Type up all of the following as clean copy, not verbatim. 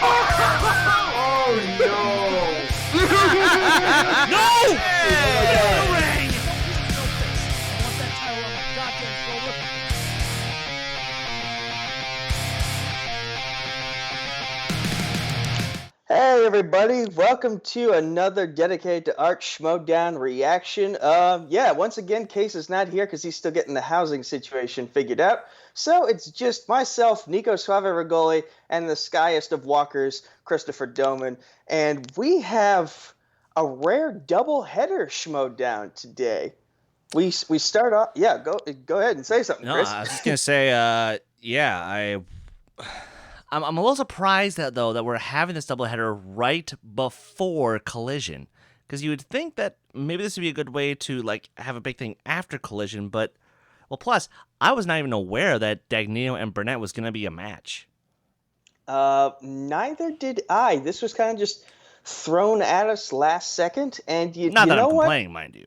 Oh no! No! Hey! Hey everybody, welcome to another dedicated to art Schmoedown reaction. Once again, Case is not here because he's still getting the housing situation figured out. So it's just myself, Nico Suave Regoli, and the skyest of walkers, Christopher Doman. And we have a rare double-header Schmoedown today. We start off, go ahead and say something, No, Chris. I was just gonna say, I'm a little surprised that we're having this doubleheader right before Collision, because you would think that maybe this would be a good way to have a big thing after Collision, but plus I was not even aware that Dagnino and Burnett was gonna be a match. Neither did I. This was kind of just thrown at us last second, and you Not that know I'm what? complaining, mind you.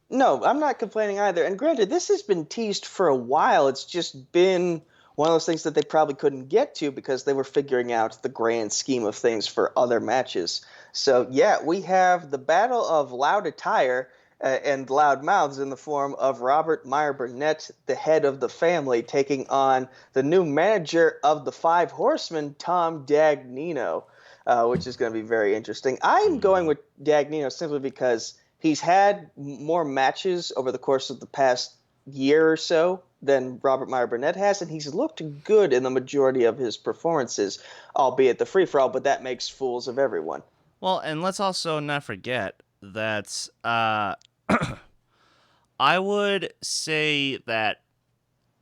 No, I'm not complaining either. And granted, this has been teased for a while. It's just been one of those things that they probably couldn't get to because they were figuring out the grand scheme of things for other matches. So, yeah, we have the Battle of Loud Attire and Loud Mouths in the form of Robert Meyer Burnett, the head of the family, taking on the new manager of the Five Horsemen, Tom Dagnino, which is going to be very interesting. I'm going with Dagnino simply because he's had more matches over the course of the past year or so than Robert Meyer Burnett has, and he's looked good in the majority of his performances, albeit the free-for-all, but that makes fools of everyone. Well, and let's also not forget that I would say that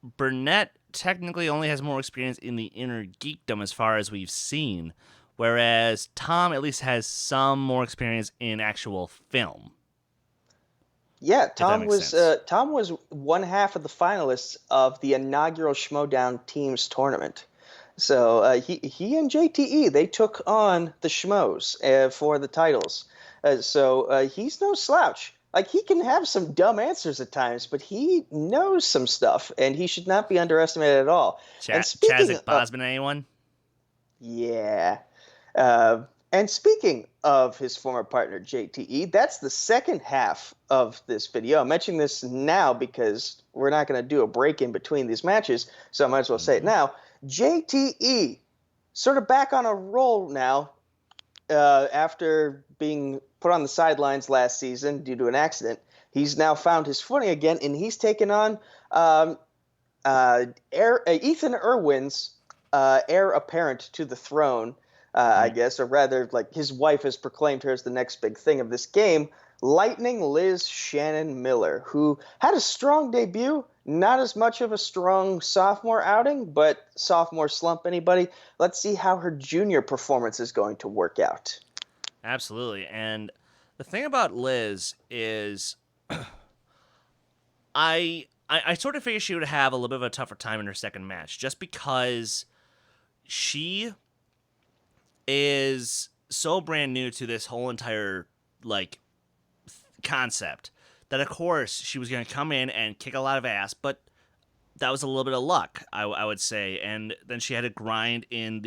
Burnett technically only has more experience in the inner geekdom as far as we've seen, whereas Tom at least has some more experience in actual film. Yeah, Tom was one half of the finalists of the inaugural Schmoedown Teams tournament. So he and JTE, they took on the Schmoes for the titles. So he's no slouch. He can have some dumb answers at times, but he knows some stuff, and he should not be underestimated at all. Chadwick Boseman, anyone? Yeah. And speaking of his former partner, JTE, that's the second half of this video. I'm mentioning this now because we're not going to do a break in between these matches, so I might as well say it now. JTE, sort of back on a roll now after being put on the sidelines last season due to an accident. He's now found his footing again, and he's taken on Ethan Irwin's heir apparent to the throne, I guess, or rather, his wife has proclaimed her as the next big thing of this game, Lightning Liz Shannon Miller, who had a strong debut, not as much of a strong sophomore outing, but sophomore slump, anybody? Let's see how her junior performance is going to work out. Absolutely, and the thing about Liz is I sort of figured she would have a little bit of a tougher time in her second match, just because she is so brand new to this whole entire concept that of course she was going to come in and kick a lot of ass, but that was a little bit of luck, I would say, and then she had to grind in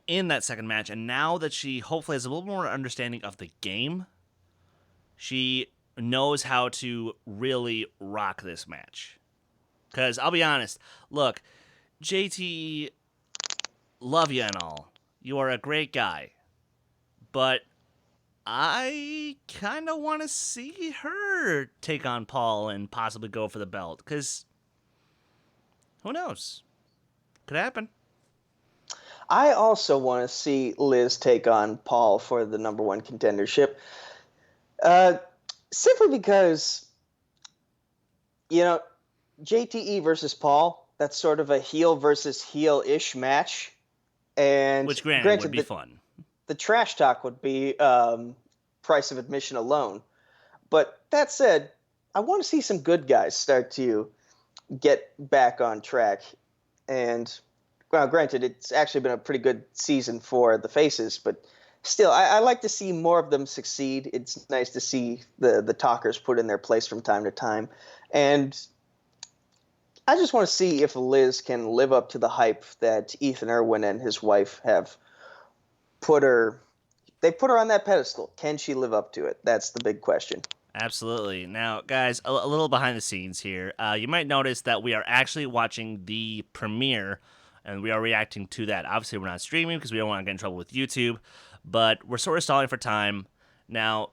in that second match, and now that she hopefully has a little more understanding of the game, she knows how to really rock this match. Because I'll be honest, look, JT, love you and all. You are a great guy. But I kind of want to see her take on Paul and possibly go for the belt. Because who knows? Could happen. I also want to see Liz take on Paul for the number one contendership. Simply because, JTE versus Paul, that's sort of a heel versus heel-ish match. And which, granted would be fun. The trash talk would be price of admission alone. But that said, I want to see some good guys start to get back on track. And, well, granted, it's actually been a pretty good season for the faces, but still, I like to see more of them succeed. It's nice to see the talkers put in their place from time to time. And I just want to see if Liz can live up to the hype that Ethan Irwin and his wife have put her on that pedestal. Can she live up to it? That's the big question. Absolutely. Now, guys, a little behind the scenes here. You might notice that we are actually watching the premiere, and we are reacting to that. Obviously, we're not streaming because we don't want to get in trouble with YouTube, but we're sort of stalling for time. Now,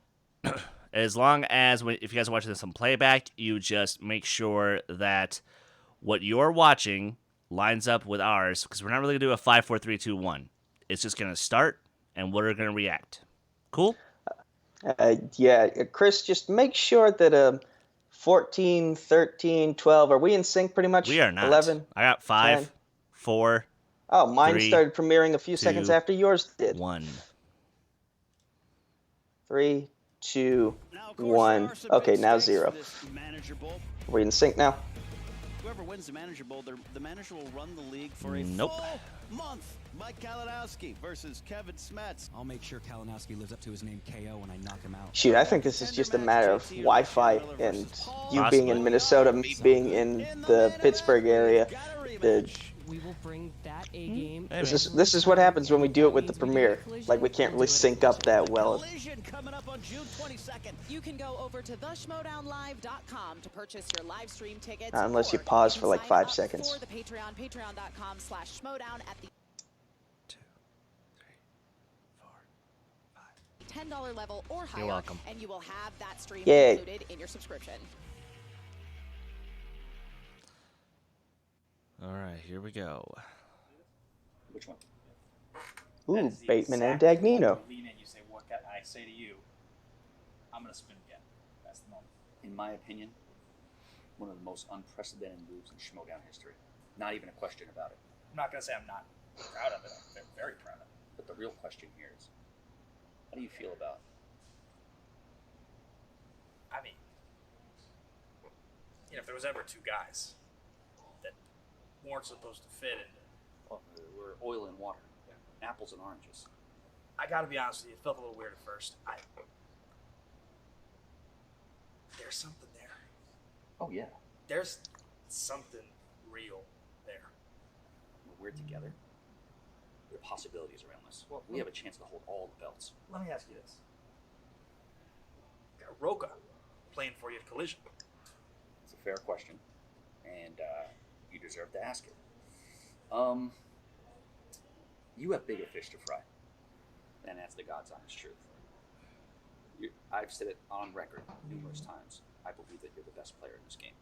as long as, if you guys are watching this on playback, you just make sure that what you're watching lines up with ours, because we're not really going to do a 5, 4, 3, 2, 1. It's just going to start, and we're going to react. Cool? Yeah, Chris, just make sure that 14, 13, 12, are we in sync pretty much? We are not. 11? I got 5, 10. 4. Oh, mine 3, started premiering a few 2, seconds after yours did. 1. 3, 2, 1. Okay, now 0. Are we in sync now? Whoever wins the Manager Bowl, the manager will run the league for a Nope. full month. Mike Kalinowski versus Kevin Smets. I'll make sure Kalinowski lives up to his name KO when I knock him out. Shoot, I think this is just a matter of Wi-Fi and you being in Minnesota, me being in the Pittsburgh area. We will bring that A game. This is what happens when we do it with the premiere. Like, we can't really sync up that well. Coming up on June 22nd. You can go over to theschmoedownlive.com to purchase your live stream tickets. Unless you or pause can for like sign 5 up seconds. For the Patreon, patreon.com/schmoedown at the 2, 3, 4, 5. $10 level or higher. You're welcome. And you will have that stream Yay. included in your subscription. All right, here we go. Which one? Ooh, Bateman and Dagnino. You lean in, you say, what can I say to you? I'm going to spin again. That's the moment. In my opinion, one of the most unprecedented moves in Schmoedown history. Not even a question about it. I'm not going to say I'm not proud of it. I'm very proud of it. But the real question here is, how do you feel about it? I mean, if there was ever two guys that weren't supposed to fit in, Well, we're oil and water. Apples and oranges. I gotta be honest with you, it felt a little weird at first. There's something there. Oh, yeah. There's something real there. We're together. There are possibilities around this. Well, we have a chance to hold all the belts. Let me ask you this. Got Roca playing for you at Collision. It's a fair question, and you deserve to ask it. You have bigger fish to fry, and that's the God's honest truth. I've said it on record numerous times. I believe that you're the best player in this game.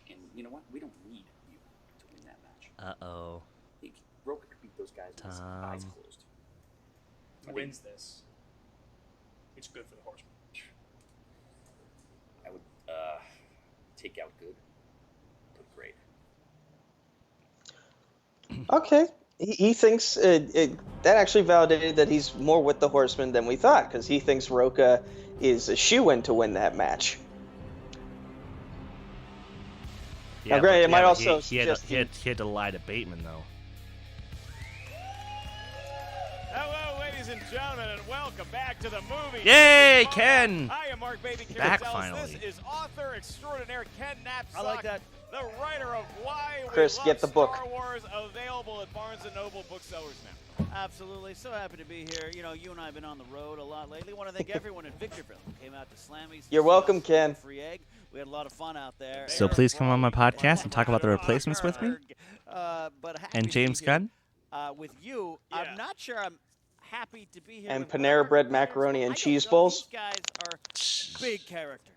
And you know what? We don't need you to win that match. Uh-oh. Roker could beat those guys with his eyes closed. Who wins this? It's good for the Horsemen. I would take out good, put great. Okay. He thinks that actually validated that he's more with the Horsemen than we thought, because he thinks Roca is a shoo-in to win that match. Yeah, now, granted, it might but also he had to lie to Bateman, though. Hello, ladies and gentlemen, and welcome back to the movie. Yay, Ken! I am Mark Baby Back Carrotellis. finally. This is author extraordinaire Ken Knapsack. I like that. The writer of Why Chris, We Love get the book. Star Wars, available at Barnes & Noble booksellers now. Absolutely. So happy to be here. You know, you and I have been on the road a lot lately. Want to thank everyone in Victorville who came out to Slammy's. You're welcome, Ken. Free egg. We had a lot of fun out there. So please come on my podcast and talk about the replacements with me. And James Gunn. With you, Yeah. I'm not sure I'm happy to be here. And with Panera Robert Bread because macaroni and I don't cheese know, bowls. These guys are big characters.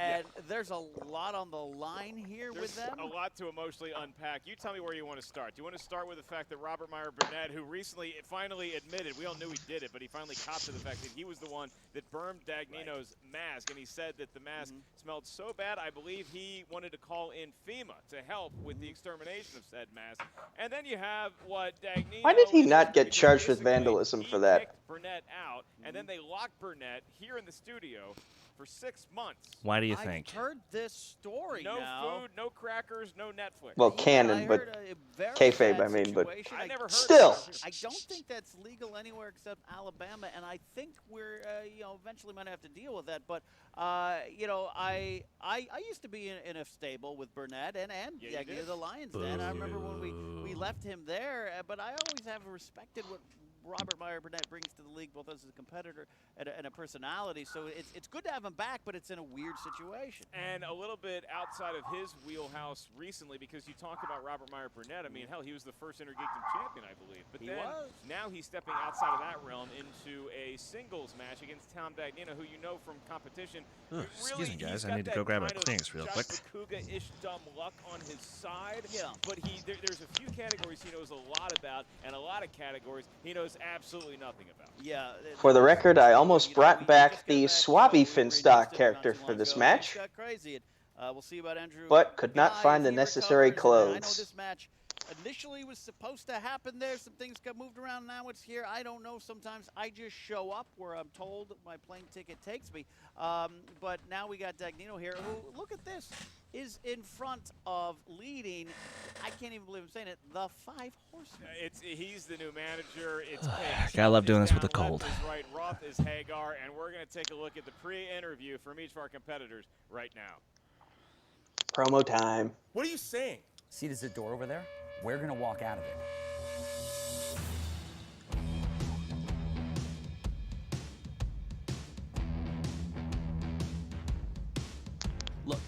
And there's a lot on the line here with There's them. a lot to emotionally unpack. You tell me where you want to start. Do you want to start with the fact that Robert Meyer Burnett, who recently finally admitted, we all knew he did it, but he finally copped to the fact that he was the one that burned Dagnino's mask, and he said that the mask smelled so bad, I believe he wanted to call in FEMA to help with the extermination of said mask. And then you have what Dagnino... Why did he not get because charged with basically vandalism he for that? kicked Burnett out, and then they locked Burnett here in the studio for 6 months. Why do you I've think? heard this story No now. food, no crackers, no Netflix. Well, I canon, but heard a very kayfabe, bad I mean, but situation. I never heard still. of it. I don't think that's legal anywhere except Alabama, and I think we're, eventually might have to deal with that. But, I used to be in a stable with Burnett and Yeah, you did. the Lions Den. I remember when we left him there, but I always have respected what Robert Meyer Burnett brings to the league, both as a competitor and a personality. So it's good to have him back, but it's in a weird situation. And a little bit outside of his wheelhouse recently, because you talk about Robert Meyer Burnett. I mean, hell, he was the first Intergeekdom champion, I believe. But now he's stepping outside of that realm into a singles match against Tom Dagnino, who you know from competition. Excuse me, guys. I need to go grab my Kleenex real quick. Kuga-ish dumb luck on his side. Yeah. But there's a few categories he knows a lot about, and a lot of categories he knows absolutely nothing about. Yeah. For the record, I almost brought back the Suave Finstock character for this match, we'll see about Andrew, but could not find the necessary clothes. I know this match initially was supposed to happen there. Some things got moved around. Now it's here. I don't know. Sometimes I just show up where I'm told my plane ticket takes me. But now we got Dagnino here, who, look at this, is in front of leading, I can't even believe I'm saying it, the 5 Horsemen. He's the new manager. It's Gotta love doing this with the cold. Left is right, Roth is Hagar, and we're going to take a look at the pre-interview from each of our competitors right now. Promo time. What are you saying? See, there's a door over there? We're going to walk out of it. Look,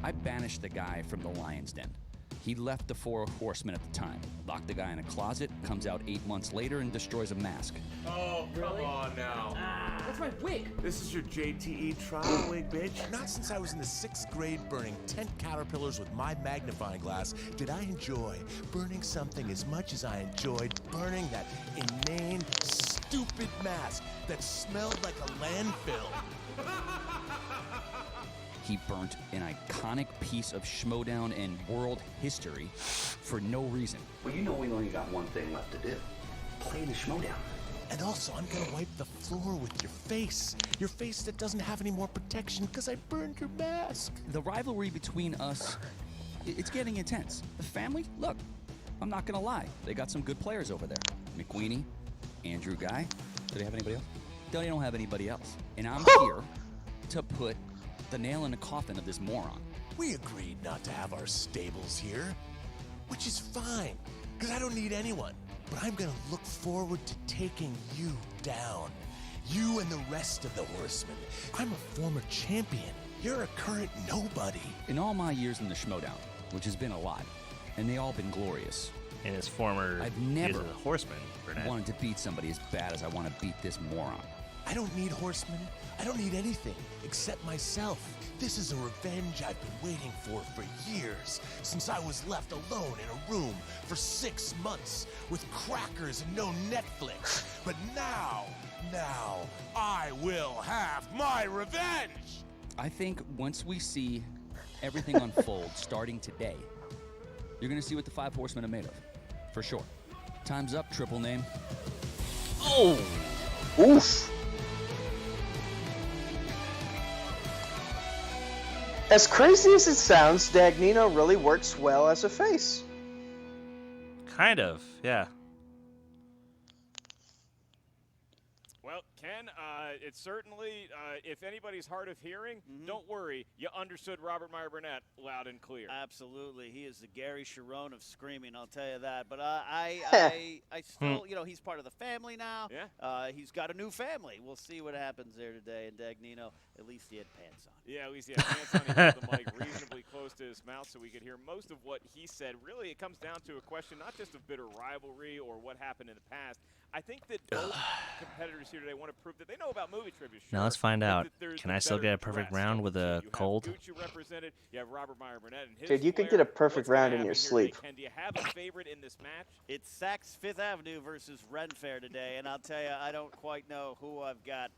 I banished the guy from the Lion's Den. He left the 4 Horsemen at the time, locked the guy in a closet, comes out 8 months later and destroys a mask. Oh, come on now. That's my wig. This is your JTE trial wig, bitch? Not since I was in the 6th grade burning tent caterpillars with my magnifying glass did I enjoy burning something as much as I enjoyed burning that inane, stupid mask that smelled like a landfill. He burnt an iconic piece of Schmoedown and world history for no reason. Well, you know we only got one thing left to do. Play the Schmoedown. And also, I'm gonna wipe the floor with your face. Your face that doesn't have any more protection because I burned your mask. The rivalry between us, it's getting intense. The family, look, I'm not gonna lie. They got some good players over there. McQueenie, Andrew Guy. Do they have anybody else? They don't have anybody else. And I'm here to put the nail in the coffin of this moron. We agreed not to have our stables here, which is fine, because I don't need anyone. But I'm gonna look forward to taking you down. You and the rest of the Horsemen. I'm a former champion. You're a current nobody. In all my years in the Schmoedown, which has been a lot, and they all been glorious. In his former I've never Horseman, Burnett. wanted to beat somebody as bad as I want to beat this moron. I don't need Horsemen. I don't need anything except myself. This is a revenge I've been waiting for years, since I was left alone in a room for 6 months with crackers and no Netflix. But now, I will have my revenge! I think once we see everything unfold starting today, you're going to see what the 5 Horsemen are made of. For sure. Time's up, triple name. Oh! Oof! As crazy as it sounds, Dagnino really works well as a face. Kind of, yeah. Well, Ken, it's certainly, if anybody's hard of hearing, don't worry. You understood Robert Meyer Burnett loud and clear. Absolutely. He is the Gary Sharon of screaming, I'll tell you that. But I still, you know, he's part of the family now. Yeah. He's got a new family. We'll see what happens there today. And Dagnino, at least he had pants on. Yeah, at least he had pants on. He held the mic reasonably close to his mouth so we could hear most of what he said. Really, it comes down to a question not just of bitter rivalry or what happened in the past. I think that both competitors here today want to prove that they know about movie trivia. Now let's find out. Can I still get a perfect round with a cold? You have Robert Meyer Burnett and his Dude, you could get a perfect round in your sleep. Ken, do you have a favorite in this match? It's Saks Fifth Avenue versus Ren Fair today, and I'll tell you, I don't quite know who I've got.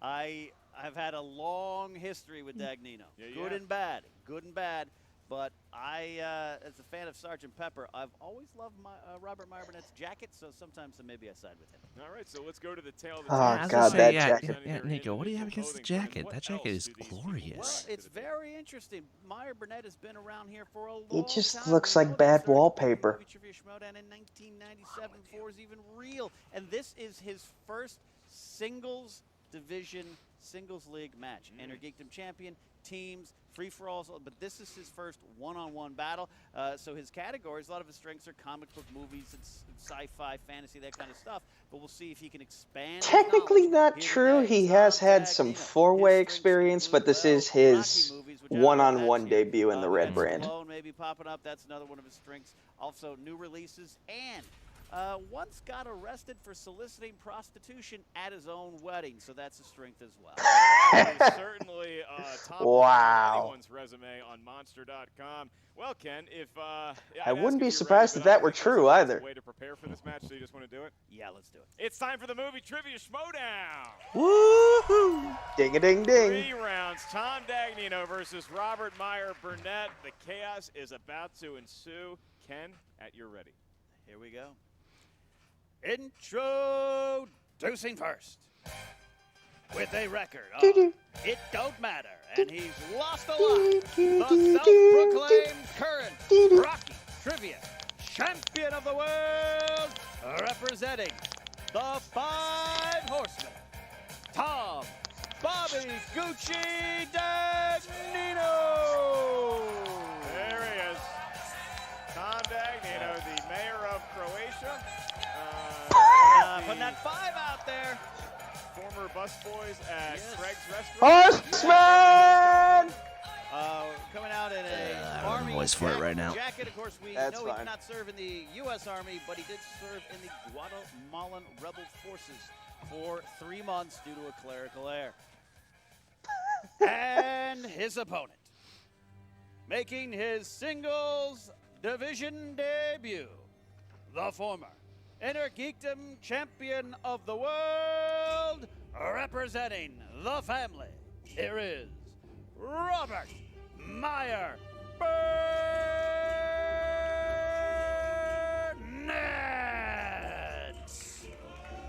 I've had a long history with Dagnino, good and bad, But I, as a fan of Sgt. Pepper, I've always loved Robert Meyer Burnett's jacket, so sometimes maybe I side with him. All right, so let's go to the tail of the Oh, God, that jacket. Yeah, Nico, what do you have against the jacket? That jacket is glorious. Well, it's very interesting. Meyer Burnett has been around here for a long It just time. looks like bad wallpaper. Schmoedown in 1997 before it was even real. And this is his first singles division singles league match. Intergeekdom champion, teams, free-for-alls, but this is his first one-on-one battle. So his categories, a lot of his strengths are comic book movies, it's sci-fi, fantasy, that kind of stuff. But we'll see if he can expand. Technically not true. He has had some four-way experience, but this is his one-on-one debut in the Red brand. Maybe popping up. That's another one of his strengths. Also, new releases and once got arrested for soliciting prostitution at his own wedding, so that's a strength as well. Certainly top wow. of anyone's resume on Monster.com. Well, Ken, if I wouldn't be surprised if that were true either. Way to prepare for this match, so you just want to do it? Yeah, let's do it. It's time for the movie trivia Schmoedown. Woohoo! Ding-a-ding-ding. 3 rounds. Tom Dagnino versus Robert Meyer Burnett. The chaos is about to ensue. Ken, at your ready. Here we go. Introducing first, with a record of It Don't Matter, and he's lost a lot, the self-proclaimed current Rocky Trivia Champion of the World, representing the 5 Horsemen, Tom Bobby Gucci Dagnino. There he is. Tom Dagnino, the mayor of Croatia. Putting that 5 out there. Former busboys at Craig's Restaurant. Horseman! Coming out in a Army voice for it right now. Jacket. Of course, we know he did not serve in the U.S. Army, but he did serve in the Guatemalan Rebel Forces for 3 months due to a clerical error. And his opponent, making his singles division debut, the former Inner Geekdom Champion of the World, representing the family, here is Robert Meyer Burnett.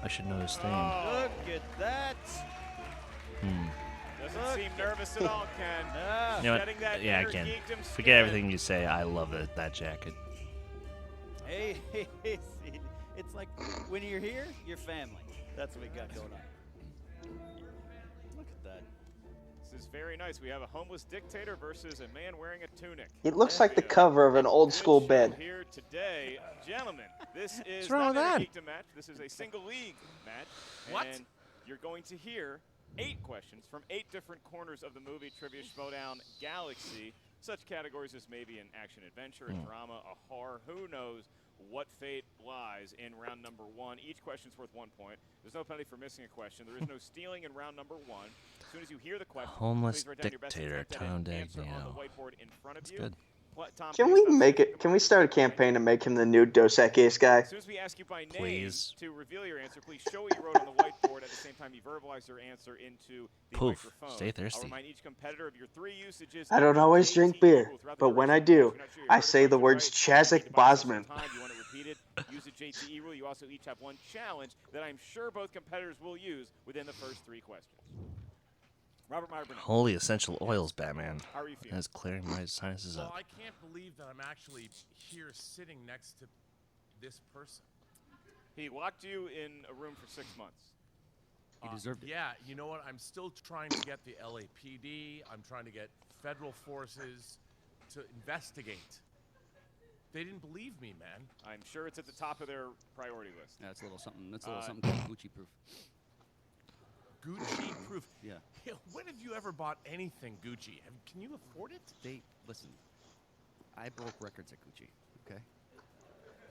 I should know his theme. Look at that. Doesn't seem nervous at all, Ken. You know what? Yeah, I can. Forget everything you say. I love that jacket. Hey, it's like when you're here, you're family. That's what we got going on. Look at that. This is very nice. We have a homeless dictator versus a man wearing a tunic. It looks like the cover of an old school bed. Here today, gentlemen, this is What's wrong not with a Geekdom match. This is a single league match. What? And you're going to hear 8 questions from 8 different corners of the movie Trivia Schmoedown Galaxy. Such categories as maybe an action-adventure, a drama, a horror, who knows what fate lies in round number 1. Each question's worth 1 point. There's no penalty for missing a question. There is no stealing in round number 1. As soon as you hear the question, Homeless please write down your best dictator, attempt at Tom an answer on Dagnino. the whiteboard in front of That's you. good. Tom, Can we make it? Can we start a campaign to make him the new Dos Equis guy? As soon as we ask you by name Please. to reveal your answer, please show what you wrote on the whiteboard at the same time you verbalize your answer into the Poof. microphone. Stay thirsty. I'll remind each competitor of your 3 usages. I don't always drink beer, but when I do, I say the words Chazzik Bosman. You want to repeat it, use a JTE rule. You also each have 1 challenge that I'm sure both competitors will use within the first 3 questions. Robert Meyer Burnett. Holy essential oils, Batman. How are you feeling? That's clearing my sinuses Well, up. I can't believe that I'm actually here sitting next to this person. He locked you in a room for 6 months. He deserved it. Yeah, you know what? I'm still trying to get the LAPD. I'm trying to get federal forces to investigate. They didn't believe me, man. I'm sure it's at the top of their priority list. That's a little something. That's a little something called Gucci proof. Gucci proof. Yeah. When have you ever bought anything Gucci? Can you afford it? Listen. I broke records at Gucci. Okay.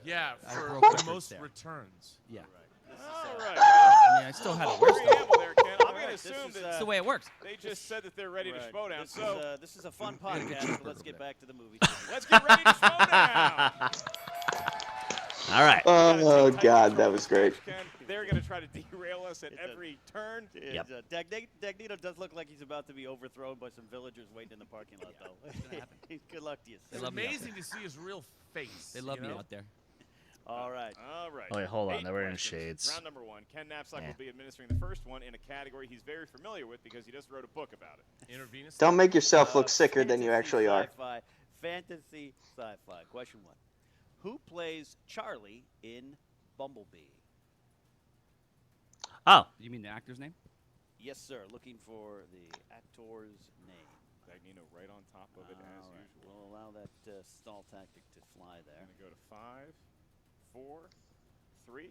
Yeah, I for broke the records most there. returns. Yeah. All right. I mean, I still had to wear stuff. Preamble there, Ken. I'm going to assume is, that That's the way it works. they just said that they're ready to Schmoedown. This is a fun podcast, so let's get back to the movie. Let's get ready to Schmoedown. All right. Oh, God, that was great. Ken, they're going to try to derail us at every turn. Yep. Dagnino does look like he's about to be overthrown by some villagers waiting in the parking lot, though. Good luck to you. They It's love me out amazing to see his real face. They love you me know? out there. All right. All right. Oh, wait, hold on. 8 They're wearing questions. shades. Round number 1. Ken Knapsack Yeah. will be administering the first one in a category he's very familiar with because he just wrote a book about it. Intravenous. Don't make yourself look sicker than you actually are. Fantasy sci-fi. Question 1. Who plays Charlie in Bumblebee? Oh, You mean the actor's name? Yes, sir. Looking for the actor's name. Dagnino right on top of it as usual. We'll allow that stall tactic to fly there. Going to go to 5, 4, 3,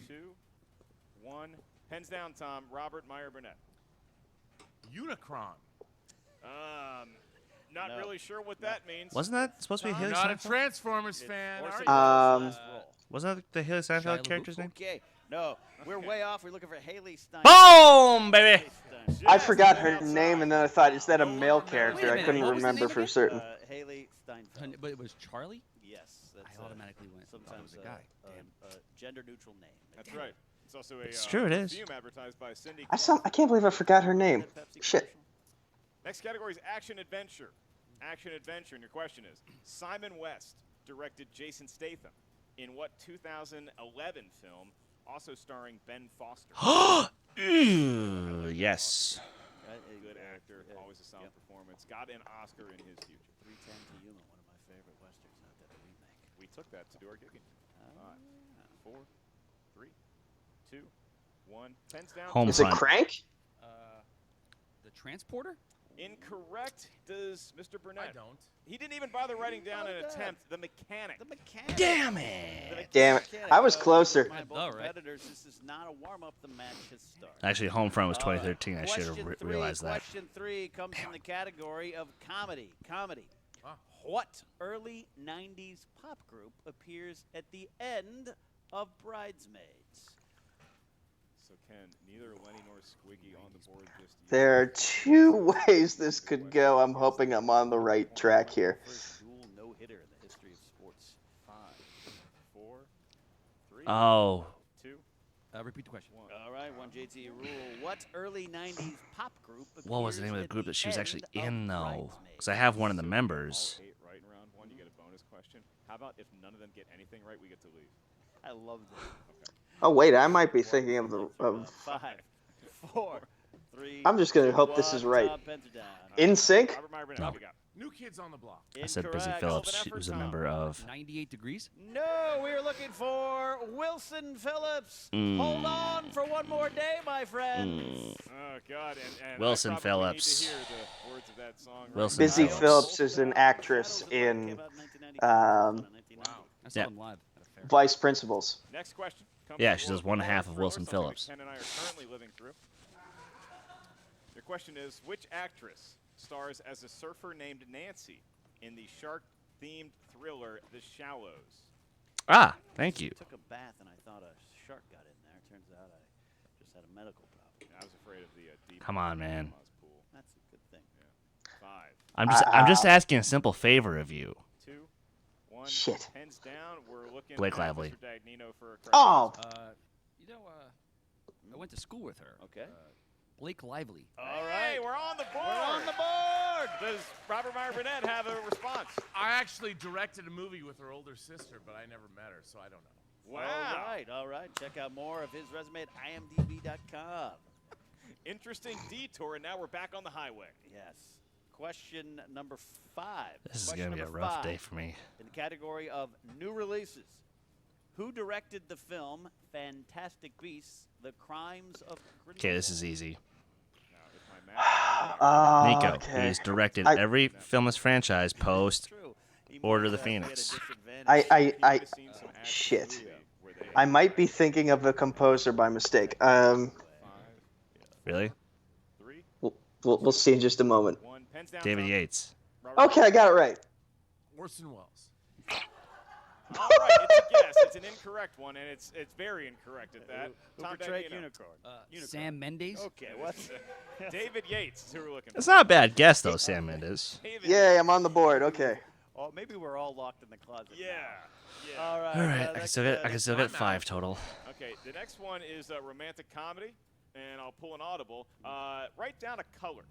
2, 1. Pens down, Tom. Robert Meyer Burnett. Unicron. Not really sure what that means. Wasn't that supposed to be Haley Not a Steinfeld? Transformers fan. Wasn't that the Haley Steinfeld character's name? Okay, no, we're way off. We're looking for Haley Stein. Boom, baby! I forgot her name, and then I thought, is that a male character? I couldn't remember for certain. Haley Steinfeld. But it was Charlie? Yes. That's I automatically went. Sometimes a guy. Gender-neutral name. That's right. It's also a It's true, it is. perfume advertised by Cindy. I can't believe I forgot her name. Shit. Next category is action-adventure. Action-adventure, and your question is, Simon West directed Jason Statham in what 2011 film, also starring Ben Foster? Yes. Good actor, always a solid performance. Got an Oscar in his future. 310 to Yuma, one of my favorite westerns, not that a remake. We took that to do our gigging. 5, 4, 3, 2, 1. Pens down. Home Is it front. Crank? The Transporter? Incorrect. Does Mr. Burnett? I don't. He didn't even bother writing down an attempt. The Mechanic. The Mechanic. Damn it. Damn it. I was closer. Competitors, this is not a warm-up. The match has started. Actually, home front was 2013. I should have realized that. Question 3 comes from the category of comedy. What early 90s pop group appears at the end of Bridesmaids? So, Ken, neither Lenny nor Squiggy on the board just yet. There are 2 ways this could go. I'm hoping I'm on the right track here. First dual no-hitter in the history of sports. 5, 4, 3, Oh. 2. Repeat the question. All right, one JTE rule. What early 90s pop group What was the name of the appears group at that she was actually end in, of though? Bridesmaids? Because I have one of the members. All 8 right in round 1, you get a bonus question. How about if none of them get anything right, we get to leave? I love that. Okay. Oh wait, I might be thinking of the. 5, 4, 3. I'm just gonna 2, hope this is 1. right. Tom, pens are down. In Sync? Robert Meyer Burnett, No. what we got? New Kids on the Block. I said Busy Incorrect. Phillips. Golden She effort, was a Tom. member of. 98 Degrees? No, we're looking for Wilson Phillips. Hold on for one more day, my friends. Oh, God. And Wilson I probably Phillips. Need to hear the words of that song right Wilson now. Busy Phillips. Phillips is an actress in I saw Yeah. them live at a fair. Vice Principals. Next question. comes Yeah, from she does Laura 1/2 of Wilson something that Phillips. Ken and I are currently living through. Your question is, which actress stars as a surfer named Nancy in the shark-themed thriller The Shallows? Ah, thank you. Took a bath and I thought a shark got in there. Turns out I just had a medical problem. I was afraid of the deep Come on, man. pool. That's a good thing. Yeah. 5, I'm just asking a simple favor of you. 2, 1. Shit. Pens down. We're looking Blake at Lively. Mr. Dagnino for a correct Oh! I went to school with her. Okay. Blake Lively. All right, we're on the board. We're on the board. Does Robert Meyer Burnett have a response? I actually directed a movie with her older sister, but I never met her, so I don't know. Wow. All right. Check out more of his resume at imdb.com. Interesting detour, and now we're back on the highway. Yes. Question number 5. This is Question going to be a number rough 5, day for me. in the category of new releases. Who directed the film Fantastic Beasts: The Crimes of Grindelwald? Okay, this is easy. Nico. Nico. He's directed every film in this franchise post Order of the Phoenix. Shit. I might be thinking of a composer by mistake. Really? We'll see in just a moment. David Yates. Okay, I got it right. Orson Welles. All right, it's a guess. It's an incorrect one, and it's very incorrect at that. Who Tom portrayed Dagnino. Unicorn? Sam Mendes? Okay, what? David Yates is who we're looking for. It's not a bad guess, though, Sam Mendes. Yay, I'm on the board. Okay. Oh, maybe we're all locked in the closet. Yeah. All right. All right, I can still get 5 total. Okay, the next one is a romantic comedy, and I'll pull an audible. Write down a color.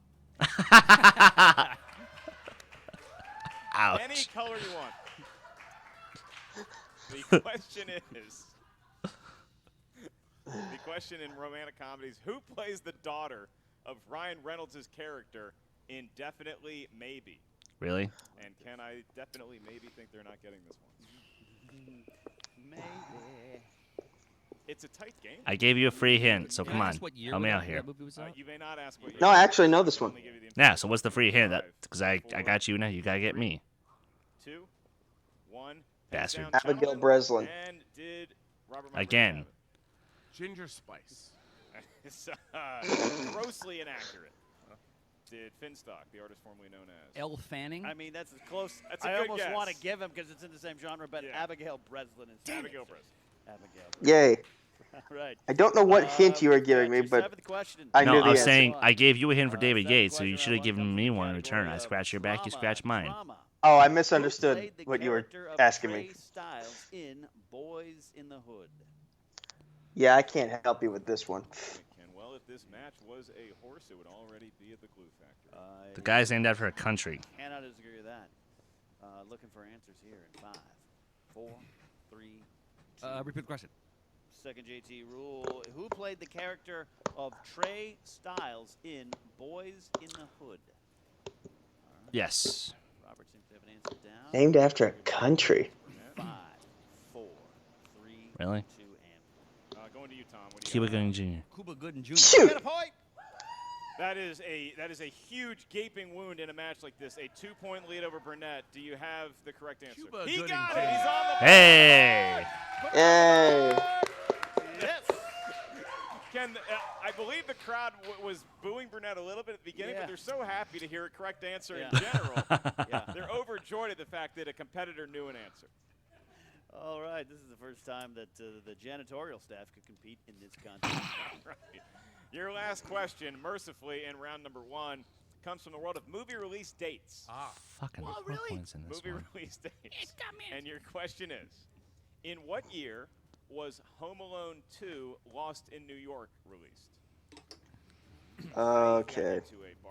Ouch. Any color you want. The question in romantic comedies, who plays the daughter of Ryan Reynolds' character in Definitely Maybe? Really? And Ken, I definitely maybe think they're not getting this one. Maybe. It's a tight game. I gave you a free hint, so Can come I on. ask what year Help me that- out here. that movie was out? You may not ask what. No, I actually know this one. Yeah, so what's the free hint? Because I got you now. You got to get me. 2, 1. Bastard. Hands down, Abigail gentlemen. Breslin. And did Robert Meyer Again. have it? Ginger spice. It's grossly inaccurate. Did Finstock, the artist formerly known as? Elle Fanning. I mean, that's as close. That's a I good almost guess. want to give him because it's in the same genre, but Yeah. Abigail Breslin is. Abigail Breslin. Abigail. Yay. Right. I don't know what hint you were giving me, Your but seventh question. I knew No, the I was answer. saying I gave you a hint for David Seventh Yates, so you question should have round one given comes me from the one in return. category I of scratch your back, you drama, scratch mine. drama. Oh, I Who misunderstood played the what you were character of asking Trey me. Styles in Boys in the Hood. Yeah, I can't help you with this one. Well, if this match was a horse, it would already be at the Glue Factory. The guy's named after a country. Cannot disagree with that. Looking for answers here in 5, 4, 3, 2. Repeat the question. Second JT rule. Who played the character of Trey Styles in Boys in the Hood? Yes. Robert seems to have an answer down. Named after a country. 5, 4, 3, Really? 2, and Going to you, Tom. What do you Cuba got? Gooding Jr. Cuba Gooding Jr. Shoot! Get a point. That is a huge gaping wound in a match like this. A 2-point lead over Burnett. Do you have the correct answer? Cuba He Gooding got Jr. it. He's on the Hey! Yay! Yes. Ken, I believe the crowd was booing Burnett a little bit at the beginning, Yeah. but they're so happy to hear a correct answer Yeah. in general. Yeah. They're overjoyed at the fact that a competitor knew an answer. All right, this is the first time that the janitorial staff could compete in this contest. Right. Your last question, mercifully, in round number 1, comes from the world of movie release dates. Fucking points in this Movie one. release dates. And your question is, in what year was Home Alone 2 Lost in New York released? Okay.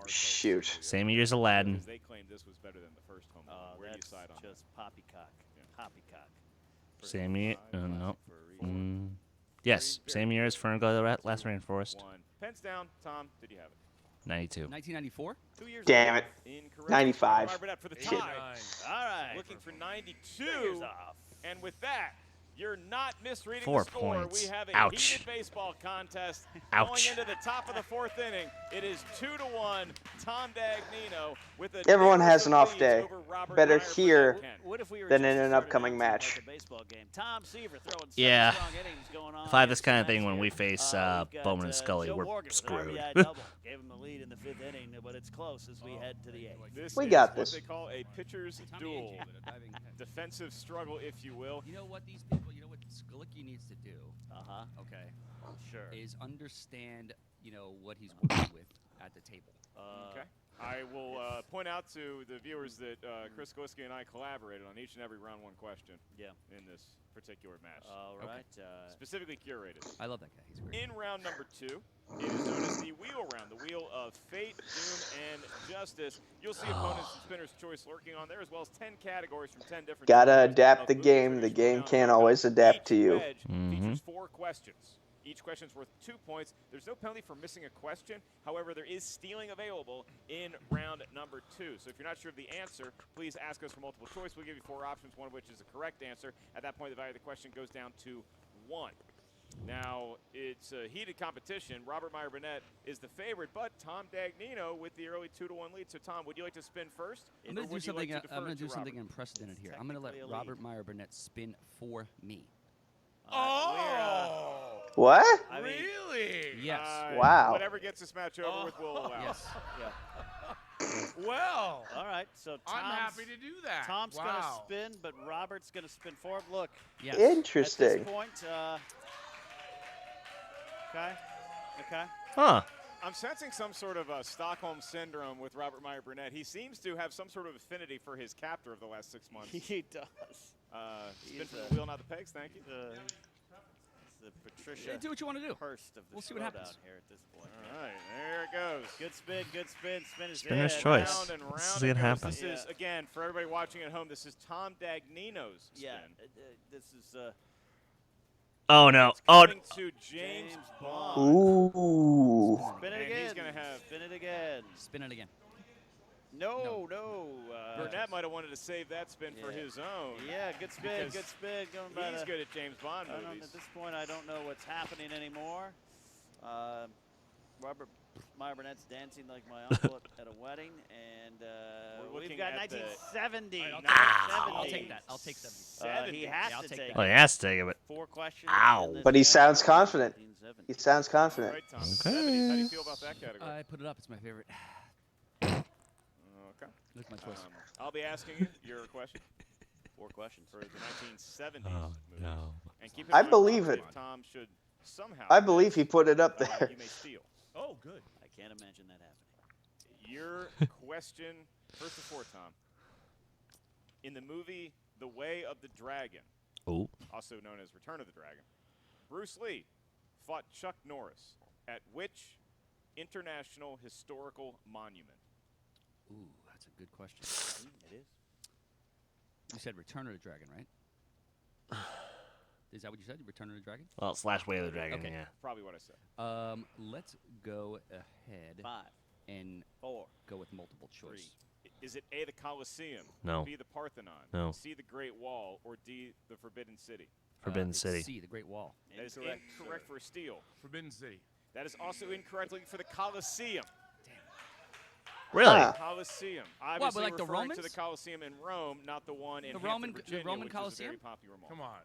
Shoot. Same year as Aladdin. Because they claimed this was better than the first Home Alone. Where do you That's side on just poppycock. Poppycock. Same year. No. Yes, same year as Ferngully the Last Rainforest. that? 1. Pens down. Tom, did you have it? 92. 1994. 2 years Damn ago. it. Incorrect. 95. Robert Burnett for the Shit. tie. All right. Looking for 92. And with that, you're not misreading 4 the score. points. We have a Ouch. heated baseball contest Ouch. going into the top of the 4th inning. It is 2-1. Tom Dagnino with a Everyone has an off lead day. over Robert Better Meyer here Burnett. What if we were than just in an started upcoming announcing match. like a baseball game? Tom Seaver throwing 7 Yeah. strong innings going on. If I have this against kind of the thing Mets when we here. face We've got, Bowman and Scully, Joe we're Morgan with an screwed. RBI double. Gave him the lead in the 5th inning, but it's close as we head to the 8th. This We is got what this. they call a pitcher's duel. Defensive struggle, if you will. You know what these people, you know what Skolicki needs to do, Uh-huh. okay, Sure. is understand, what he's working with at the table. Okay. I will point out to the viewers that Chris Skolicki and I collaborated on each and every round 1 question in this particular match. All right. Specifically curated. I love that guy. He's great. In round number 2, it is known as the wheel round, the wheel of fate, doom, and justice. You'll see opponents and spinner's choice lurking on there, as well as 10 categories from 10 different Gotta genres adapt of the movies, game. where The you game slow down can't the always knockout. adapt to Each you. wedge features 4 questions. Each question is worth 2 points. There's no penalty for missing a question. However, there is stealing available in round number 2. So if you're not sure of the answer, please ask us for multiple choice. We'll give you 4 options, one of which is the correct answer. At that point, the value of the question goes down to 1. Now, it's a heated competition. Robert Meyer Burnett is the favorite, but Tom Dagnino with the early 2-1 lead. So, Tom, would you like to spin first? I'm going to do something. I'm going to do something Robert? unprecedented here. I'm going to let Technically a Robert lead. Meyer Burnett spin for me. What? I mean, Really? Yes. Wow. Whatever gets this match over with, we'll allow. Yes. Well, all right. So I'm Tom's, happy to do that. Tom's going to Wow. spin, but Robert's going to spin for him. Look, Yes. at Interesting. this point, okay. Huh. I'm sensing some sort of Stockholm syndrome with Robert Meyer Burnett. He seems to have some sort of affinity for his captor of the last 6 months. He does. Spin He's for the wheel, not the pegs. Thank you. The Patricia Do what you want to do. Hurst of the We'll see what happens. Schmoedown here at this point. All right, there it goes. Good spin, good spin. Spin is Spinner's dead. choice. Round and round This is it gonna goes. happen. This is, again, for everybody watching at home, this is Tom Dagnino's spin. Yeah, this is Oh, no. It's Oh, coming to James Bond. Ooh. spin it And again. he's going to have spin it again. Spin it again. No. Burnett might have wanted to save that spin for his own. Yeah, good spin, good spin. Going by He's good at James Bond movies. At this point, I don't know what's happening anymore. Robert Meyer Burnett's dancing like my uncle at a wedding, and we've got 1970. I'll take that. I'll take 70. He has to take it. Oh, he has to take it, but 4 questions. ow. But he sounds confident. He sounds confident. Right, Tom. 70s. How do you feel about that category? I put it up. It's my favorite. Okay. That's my choice. I'll be asking you your question. 4 questions For the 1970s movies. No. And keep in I mind, believe it. Tom should somehow. I believe he put it up there. You may steal. Oh, good. I can't imagine that happening. Your question, first of all, Tom. In the movie The Way of the Dragon, also known as Return of the Dragon, Bruce Lee fought Chuck Norris at which international historical monument? Ooh, that's a good question. It is. You said Return of the Dragon, right? Is that what you said? Return of the Dragon? Well, / Way of the Dragon, Okay. yeah. Probably what I said. Let's go ahead 5, and 4, go with multiple choice. Is it A, the Colosseum, No. B, the Parthenon, No. C, the Great Wall, or D, the Forbidden City? Forbidden It's City. C, the Great Wall. That is Incorrect, incorrect for a steal. Forbidden City. That is also incorrectly for the Colosseum. Really? Huh. Colosseum. but Obviously like the referring to Romans? the Colosseum in Rome, not the one in The Hampton, Roman- the Virginia, Roman which is a Colosseum? very popular mall. Come on.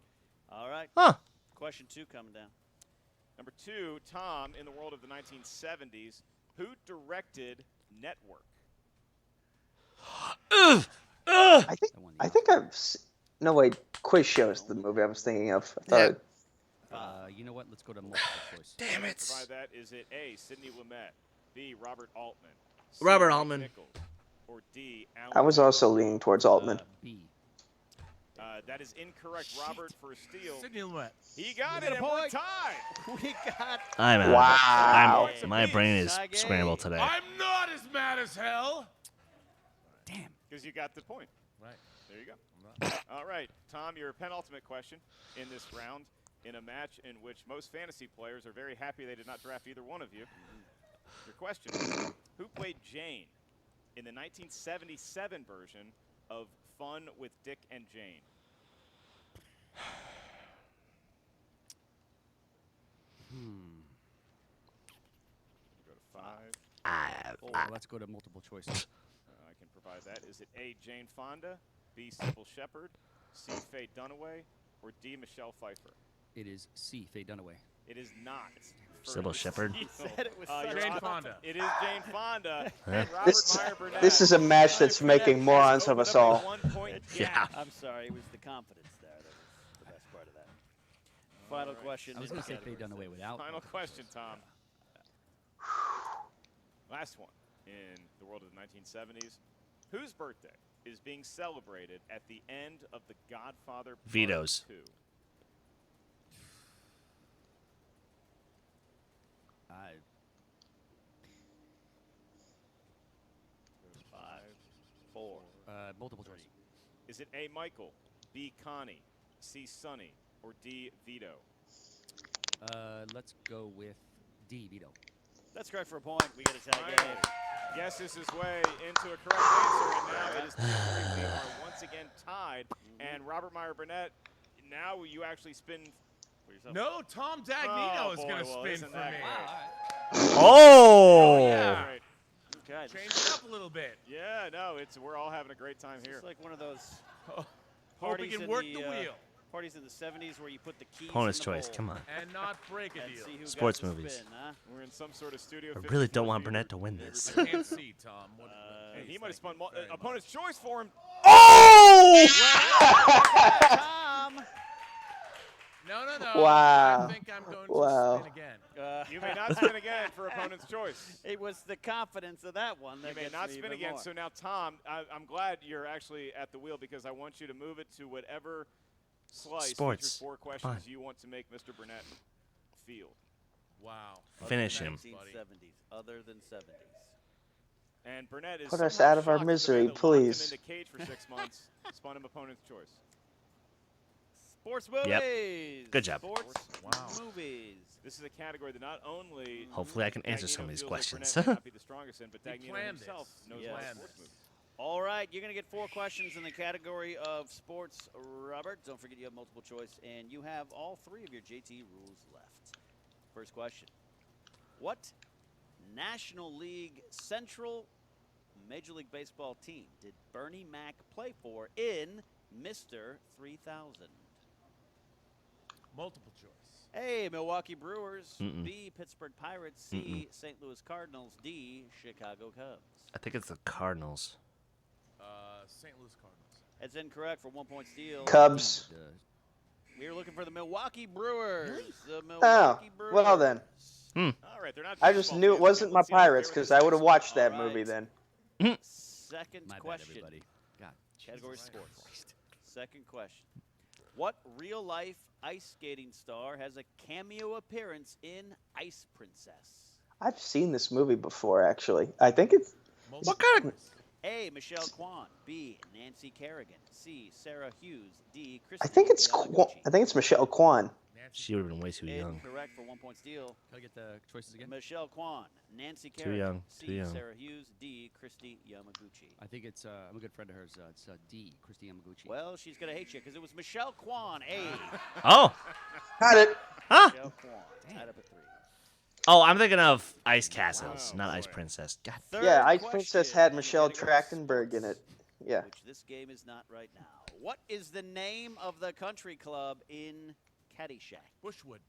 All right. Huh. Question 2 coming down. Number 2, Tom, in the world of the 1970s, who directed Network? I think That one, I think no wait, Quiz Show's the movie I was thinking of. I thought You know what? Let's go to multiple choice. Damn it. Provide that. Is it A, Sidney Lumet, B, Robert Altman, C, Robert Mike Altman. Nichols, or D, Alan I was also leaning towards Altman. B. That is incorrect, Robert, for a steal. Sidney Lumet. He got it, and we're tied. We got I'm out. Wow. My brain is Sage. scrambled today. I'm not as mad as hell. Damn. Because you got the point. Right. There you go. All right, Tom, your penultimate question in this round, in a match in which most fantasy players are very happy they did not draft either one of you. Your question, who played Jane in the 1977 version of Fun with Dick and Jane? Go to 5. Let's go to multiple choice. I can provide that. Is it A, Jane Fonda, B, Sybil Shepherd, C, Faye Dunaway, or D, Michelle Pfeiffer? It is C, Faye Dunaway. It is not. Sybil Shepherd. He said it was Jane Fonda. It is Jane Fonda. Huh? And Robert This, Meyer Burnett. this is a match that's Burnett making has morons of opened us up a all. 1-point Yeah. gap. I'm sorry, it was the confidence there that was the best part of that. Final question. I was in going to say category Faye Dunaway without. Final question, Tom. Last one in the world of the 1970s. Whose birthday is being celebrated at the end of The Godfather Part Vito's. 2? Multiple choice. Is it A, Michael, B, Connie, C, Sonny, or D, Vito? Let's go with D, Vito. That's correct for a point. We get a tie game. Guesses his way into a correct answer, and now it is 3-3. We are once again tied. And Robert Meyer Burnett, now you actually spin for yourself. No, Tom Dagnino is going to spin isn't for that me. great? Oh! Yeah. Great. Okay. Change it up a little bit. Yeah, no, we're all having a great time here. It's like one of those Hope we parties can in work the, the wheel. parties in the 70s where you put the keys Opponent's in the choice, bowl come on. And not break a and deal. see who Sports got the movies. Spin, huh? We're in some sort of studio. I really 54 don't want view. Burnett to win this. I can't see, Tom. What, Hey, he please, might have spun thank you very much. opponent's choice for him. Oh! Tom! No. Wow. I think I'm going Wow. to spin again. You may not spin again for opponent's choice. It was the confidence of that one that You may gets not me spin even again. more. So now, Tom, I'm glad you're actually at the wheel because I want you to move it to whatever slice Sports. features 4 questions Fine. you want to make Mr. Burnett field. Wow. Finish him. 1970s, other than 70s. And Burnett is Put us somehow out of our shocked that the man misery, that locked him please. in the cage for 6 months spun him opponent's choice. Sports movies. Good job. Sports movies. This is a category that not only Hopefully I can answer some of these Dagnino feels questions. Like Burnett may not be the strongest in, but He Dagnino planned himself this. knows Yes. about sports movies. All right, you're going to get 4 questions in the category of sports, Robert. Don't forget you have multiple choice, and you have all 3 of your JTE rules left. First question. What National League Central Major League Baseball team did Bernie Mac play for in Mr. 3000? Multiple choice. A, Milwaukee Brewers. Mm-mm. B, Pittsburgh Pirates. C, St. Louis Cardinals. D, Chicago Cubs. I think it's the Cardinals. St. Louis Cardinals. That's incorrect for 1 point steal. Cubs. We are looking for the Milwaukee Brewers. Really? The Oh, Milwaukee Brewers. well then. All right, they're not. I just baseball knew it fans. wasn't my Let's see how they Pirates fare because with I this would have next watched All that right. movie then. Second My bad, question. everybody. God. Category Jesus sports. Christ. Second question. What real-life ice skating star has a cameo appearance in Ice Princess? I've seen this movie before, actually. I think it's. Multiple kind of- choice. A, Michelle Kwan. B, Nancy Kerrigan. C, Sarah Hughes. D, I Christy think it's. Yamaguchi. I think it's Michelle Kwan. Nancy. She would have been way too young. Incorrect for 1 point steal. Can I get the choices again? Michelle Kwan, Nancy Too Kerrigan. young, C, too young. Sarah Hughes. D, Christy Yamaguchi. I think it's, I'm a good friend of hers. It's D, Christy Yamaguchi. Well, she's going to hate you because it was Michelle Kwan. A. Oh. Got it. Huh? Michelle Kwan. Tied up at 3. Oh, I'm thinking of Ice Castles, Wow, not Ice boy. Princess. God. Third Yeah, Ice question Princess had in the Michelle category of Trachtenberg in it. sports, Yeah. Which this game is not right now. What is the name of the country club in Caddyshack? Bushwood.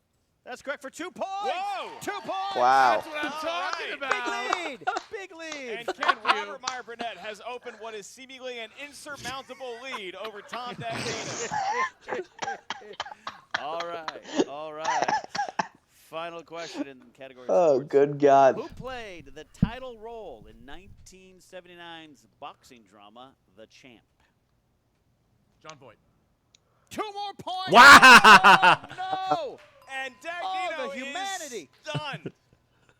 That's correct for 2 points. Whoa! 2 points. Wow. That's what I'm All talking right. about. Big lead. Big lead. And Ken Robert Meyer Burnett has opened what is seemingly an insurmountable lead over Tom Dagnino. All right. All right. Final question in the category of Oh, sports. good God. Who played the title role in 1979's boxing drama, The Champ? John Boyd. 2 more points. Wow! Oh, no. And Dagnino the humanity. is done.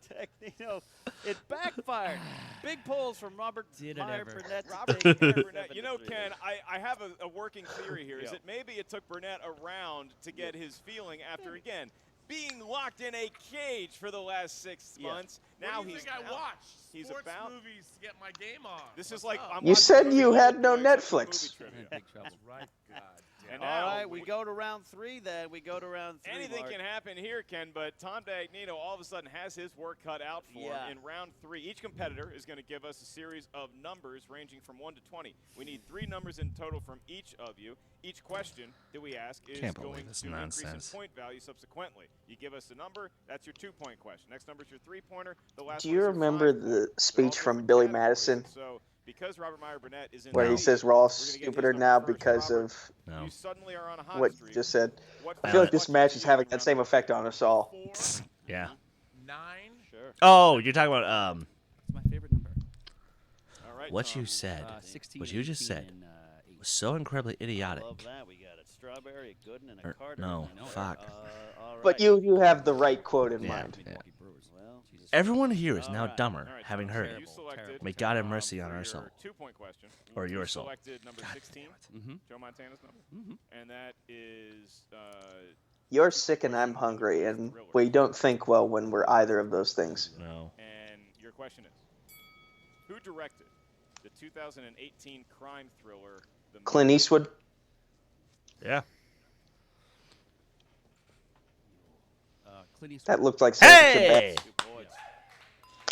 Dagnino, it backfired. Big polls from Robert Did it Meyer ever. Burnett. to Robert take Meyer it Burnett. You know, 7-3. Ken, I have a working theory here. Is Yeah. that maybe it took Burnett around to get his feeling after, again, being locked in a cage for the last 6 Yeah. months. What Now do you he's think I out. watch? He's Sports about. movies to get my game on. This What's is like up? I'm You watching said a movie you with had the no boys after Netflix. movie trivia. Big trouble. That's right. God damn. And All now right, we go to round 3 then. We go to round 3. anything Mark. can happen here, Ken, but Tom Dagnino all of a sudden has his work cut out for Yeah. him in round 3. Each competitor is going to give us a series of numbers ranging from 1 to 20. We need 3 numbers in total from each of you. Each question that we ask is Can't believe going this to increase nonsense. in point value subsequently. You give us a number, that's your 2-point question. Next number is your 3-pointer. The last Do one you is your remember 5-point. the They're all speech from different Billy categories. Madison So because Robert Meyer Burnett is in where the he lead, says we're all we're gonna get his stupider number now first. because Robert, of No. you suddenly are on a hot what you streak. just said? What I feel like five this match is questions having do you that have same in effect on us all. 4, Yeah. 9. Sure. Oh, you're talking about It's my favorite number. All right, what Tom. you said. 16. What you just 18, said and, 8. was so incredibly idiotic. Love that. We got a Strawberry, a Gooden, and a Or- Carter. no, and a- fuck. all right. But you have the right quote in Yeah. mind. Milwaukee Brewers. Well, Jesus. Everyone here is All now right. dumber, All right, having Tom, heard so it. you selected, May God have mercy on for our your soul. 2-point question. Or your you soul. selected number 16, Mm-hmm. Joe Montana's number. Mm-hmm. And that is You're sick and I'm hungry, and we don't think well when we're either of those things. No. and your question is, who directed the 2018 crime thriller The Clint Eastwood. Yeah. Clint Eastwood. That looked like something that should Hey! 2 points.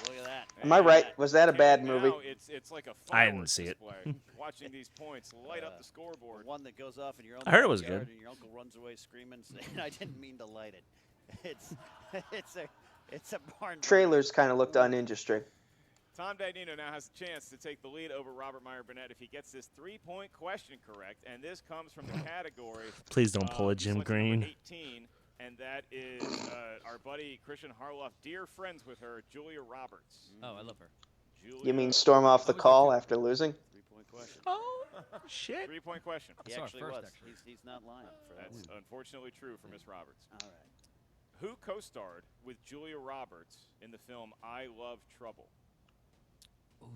Look at that. Am I right? Was that a bad And movie? now it's like a I didn't fireworks see it. display. Watching these points light up the scoreboard. One that goes off in your own I heard it was backyard good. and your uncle runs away screaming, saying, "I didn't mean to light it." It's a barn. Trailers kind of looked uninteresting. Tom Dagnino now has a chance to take the lead over Robert Meyer Burnett if he gets this 3-point question correct, and this comes from the category. Please don't pull a Jim selection number Green. 18, and that is our buddy Christian Harloff, dear friends with her, Julia Roberts. Oh, I love her. Julia, You mean storm off the call after losing? 3-point question. Oh, shit. 3-point question. He saw it actually first, was. actually. He's not lying. For that. That's unfortunately true for Miss Roberts. All right. Who co-starred with Julia Roberts in the film I Love Trouble? Ooh,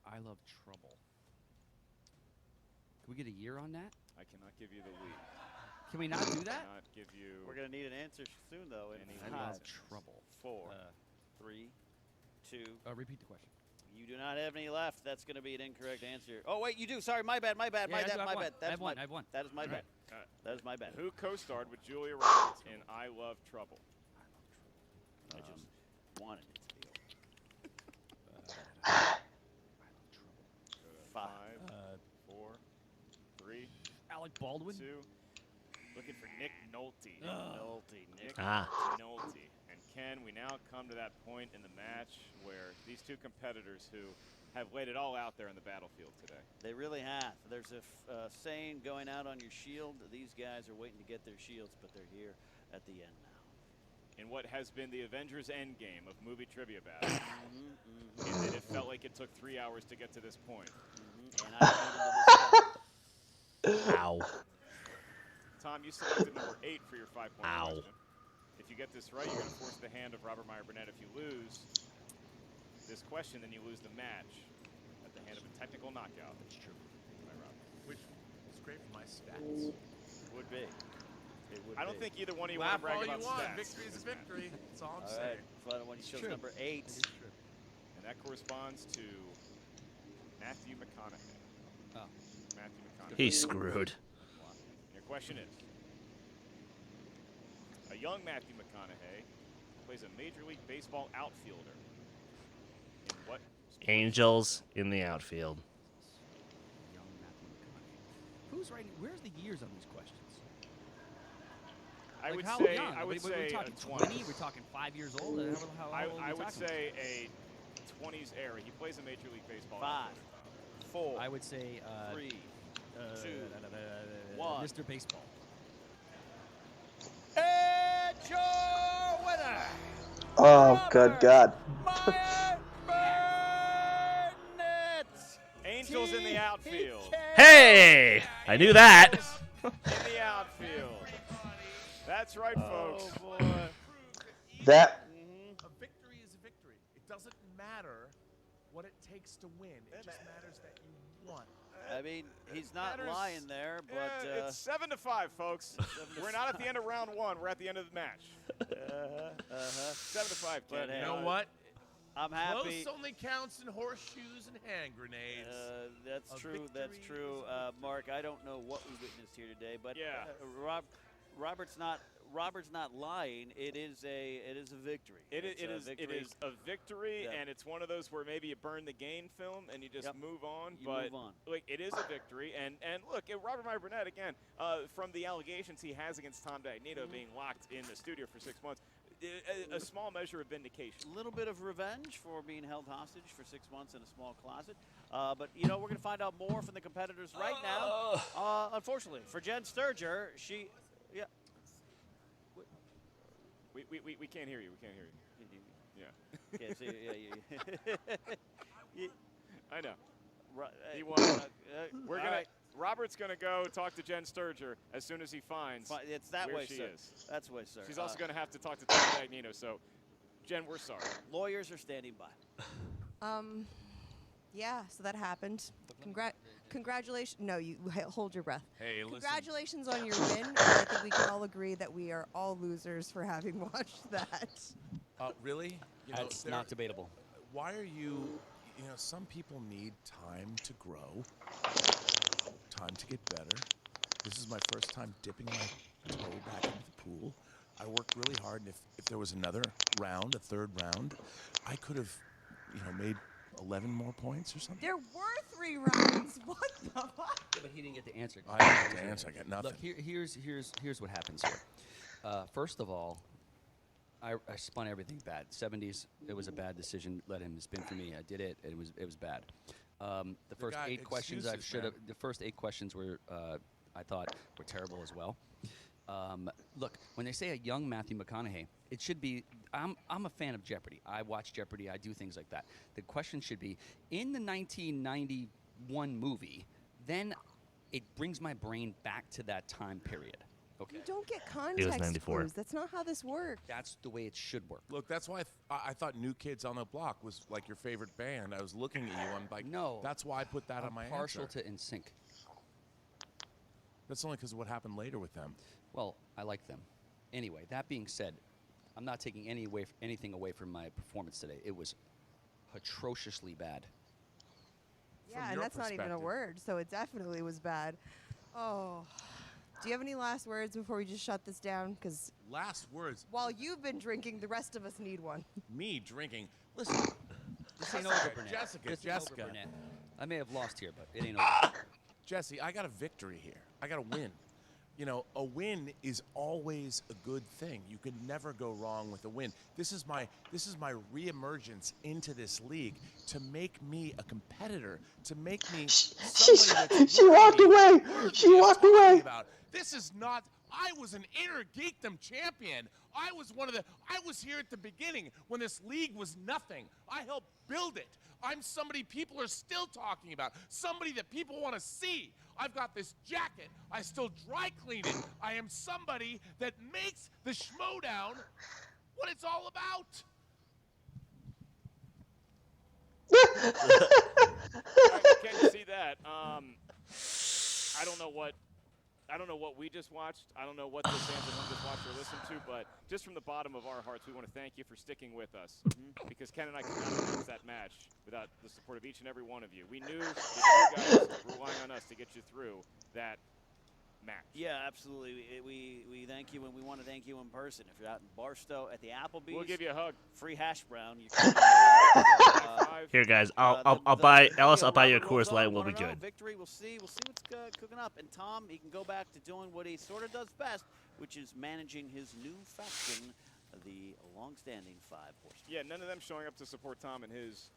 I love trouble. Can we get a year on that? I cannot give you the lead. Can we not do that? Not give you. We're gonna need an answer soon, though. In I'm in trouble. 4, 3, 2. Repeat the question. You do not have any left. That's going to be an incorrect answer. Oh wait, you do. Sorry, my bad. My bad. Yeah, my I do bad. have My one. bad. I That's have one. my. I have one. That is my bad. Alright. That is my bad. Who co-starred with Julia Roberts in I Love Trouble? I just wanted it to be. 5, 4, 3, Alec Baldwin. 2. Looking for Nick Nolte. Nick Ah. Nolte. And Ken, we now come to that point in the match where these two competitors who have laid it all out there in the battlefield today. They really have. There's a saying going out on your shield. These guys are waiting to get their shields, but they're here at the end now. In what has been the Avengers Endgame of movie trivia battles. In that it felt like it took 3 hours to get to this point. And I came to this Ow. Tom, you selected number 8 for your 5-point Ow. question. If you get this right, you're going to force the hand of Robert Meyer Burnett. If you lose this question, then you lose the match at the hand of a technical knockout. That's true. By Robert. Which is great for my stats. Would be. It would I don't be. think either one of you Laugh want to brag all you about want. stats. Victory is a victory. That's all I'm All saying. right. Final one. You chose true. number 8. And that corresponds to Matthew McConaughey. Oh. Matthew McConaughey. He's screwed. Your question is, a young Matthew McConaughey plays a Major League Baseball outfielder. In what sport? Angels in the outfield. Young Matthew McConaughey. Who's writing? Where's the years on these questions? I Like would how say, young? I would We're say talking a 20. 20. We're talking 5 years old. How old are I we would talking? say a 20s era. He plays a Major League Baseball 5, outfielder. 4, I would say 3, 2, 1. one. Mr. Baseball. And your winner, Oh, good God. Meyer Burnett. Angels in the outfield. Hey! I knew that. In the outfield. That's right, folks. Oh boy. That A victory is a victory. It doesn't matter what it takes to win. It just matters that you won. I mean, he's not matters. lying there, but It's 7-5, folks. We're not at the end of round 1. We're at the end of the match. 7-5, But, Ken. You know what? I'm happy. Close only counts in horseshoes and hand grenades. That's A true. That's victory true. is a Mark, I don't know what we witnessed here today, but Yeah. Robert's not lying. It is a victory. It It's a is victory. a victory, Yeah. and it's one of those where maybe you burn the gain film and you just Yep. move on. You but move on. like it is a victory, and look, Robert Meyer Burnett again from the allegations he has against Tom Dagnino being locked in the studio for 6 months. A small measure of vindication. A little bit of revenge for being held hostage for 6 months in a small closet. But, you know, we're going to find out more from the competitors right now. Unfortunately, for Jen Sturger, she – yeah. We can't hear you. We can't hear you. Yeah. Can't see you. I know. Right, He won. We're all gonna. right. Robert's gonna go talk to Jen Sturger as soon as he finds It's that where way, she sir. is. That's the way, sir. She's also gonna have to talk to Tom Dagnino. So, Jen, we're sorry. Lawyers are standing by. Yeah, so that happened. Congratulations. No, you hold your breath. Hey, listen. Congratulations on your win. I think we can all agree that we are all losers for having watched that. Really? You know, That's there- not debatable. Why are you know, some people need time to grow, time to get better. This is my first time dipping my toe back into the pool. I worked really hard, and if there was another round, a third round, I could have, you know, made 11 more points or something. There were 3 rounds. What the fuck? Yeah, but he didn't get the answer. I didn't get the answer. I got nothing. Look, here's what happens here. First of all, I spun everything bad. 70s, it was a bad decision. Let him spin for me. I did it. It was bad. The first guy- 8 questions I excuses, should have. man. The first 8 questions were I thought were terrible as well. Look, when they say a young Matthew McConaughey, it should be. I'm a fan of Jeopardy. I watch Jeopardy. I do things like that. The question should be in the 1991 movie. Then it brings my brain back to that time period. Okay. You don't get It was context 94. clues. That's not how this works. That's the way it should work. Look, that's why I thought New Kids on the Block was like your favorite band. I was looking at you. I'm like, No. That's why I put that on my partial answer. to NSYNC. That's only because of what happened later with them. Well, I like them. Anyway, that being said, I'm not taking anything away from my performance today. It was atrociously bad. Yeah, and that's not even a word, so it definitely was bad. Oh. Do you have any last words before we just shut this down? Because last words. While you've been drinking, the rest of us need one. Me drinking? Listen. This ain't over, Burnett. Jessica. Burnett. I may have lost here, but it ain't over. Jesse, I got a victory here. I got a win. You know, a win is always a good thing. You can never go wrong with a win. This is my reemergence into this league to make me a competitor, to make me She walked away. She walked away. This is not. I was an inner geekdom champion. I was here at the beginning when this league was nothing. I helped build it. I'm somebody people are still talking about. Somebody that people want to see. I've got this jacket. I still dry clean it. I am somebody that makes the Schmoedown what it's all about. Can you see that? I don't know what we just watched. I don't know what the fans at home just watched or listened to, but just from the bottom of our hearts, we want to thank you for sticking with us. Because Ken and I could not announce that match without the support of each and every one of you. We knew that you guys were relying on us to get you through that match. Yeah, absolutely. We thank you, and we want to thank you in person. If you're out in Barstow at the Applebee's, we'll give you a hug. Free hash brown. You Here, guys, I'll buy Ellis. I'll buy you a Coors Light. We'll be good. Victory. We'll see what's cooking up. And Tom, he can go back to doing what he sort of does best, which is managing his new faction, the long-standing 5 horsemen. Yeah, none of them showing up to support Tom in his.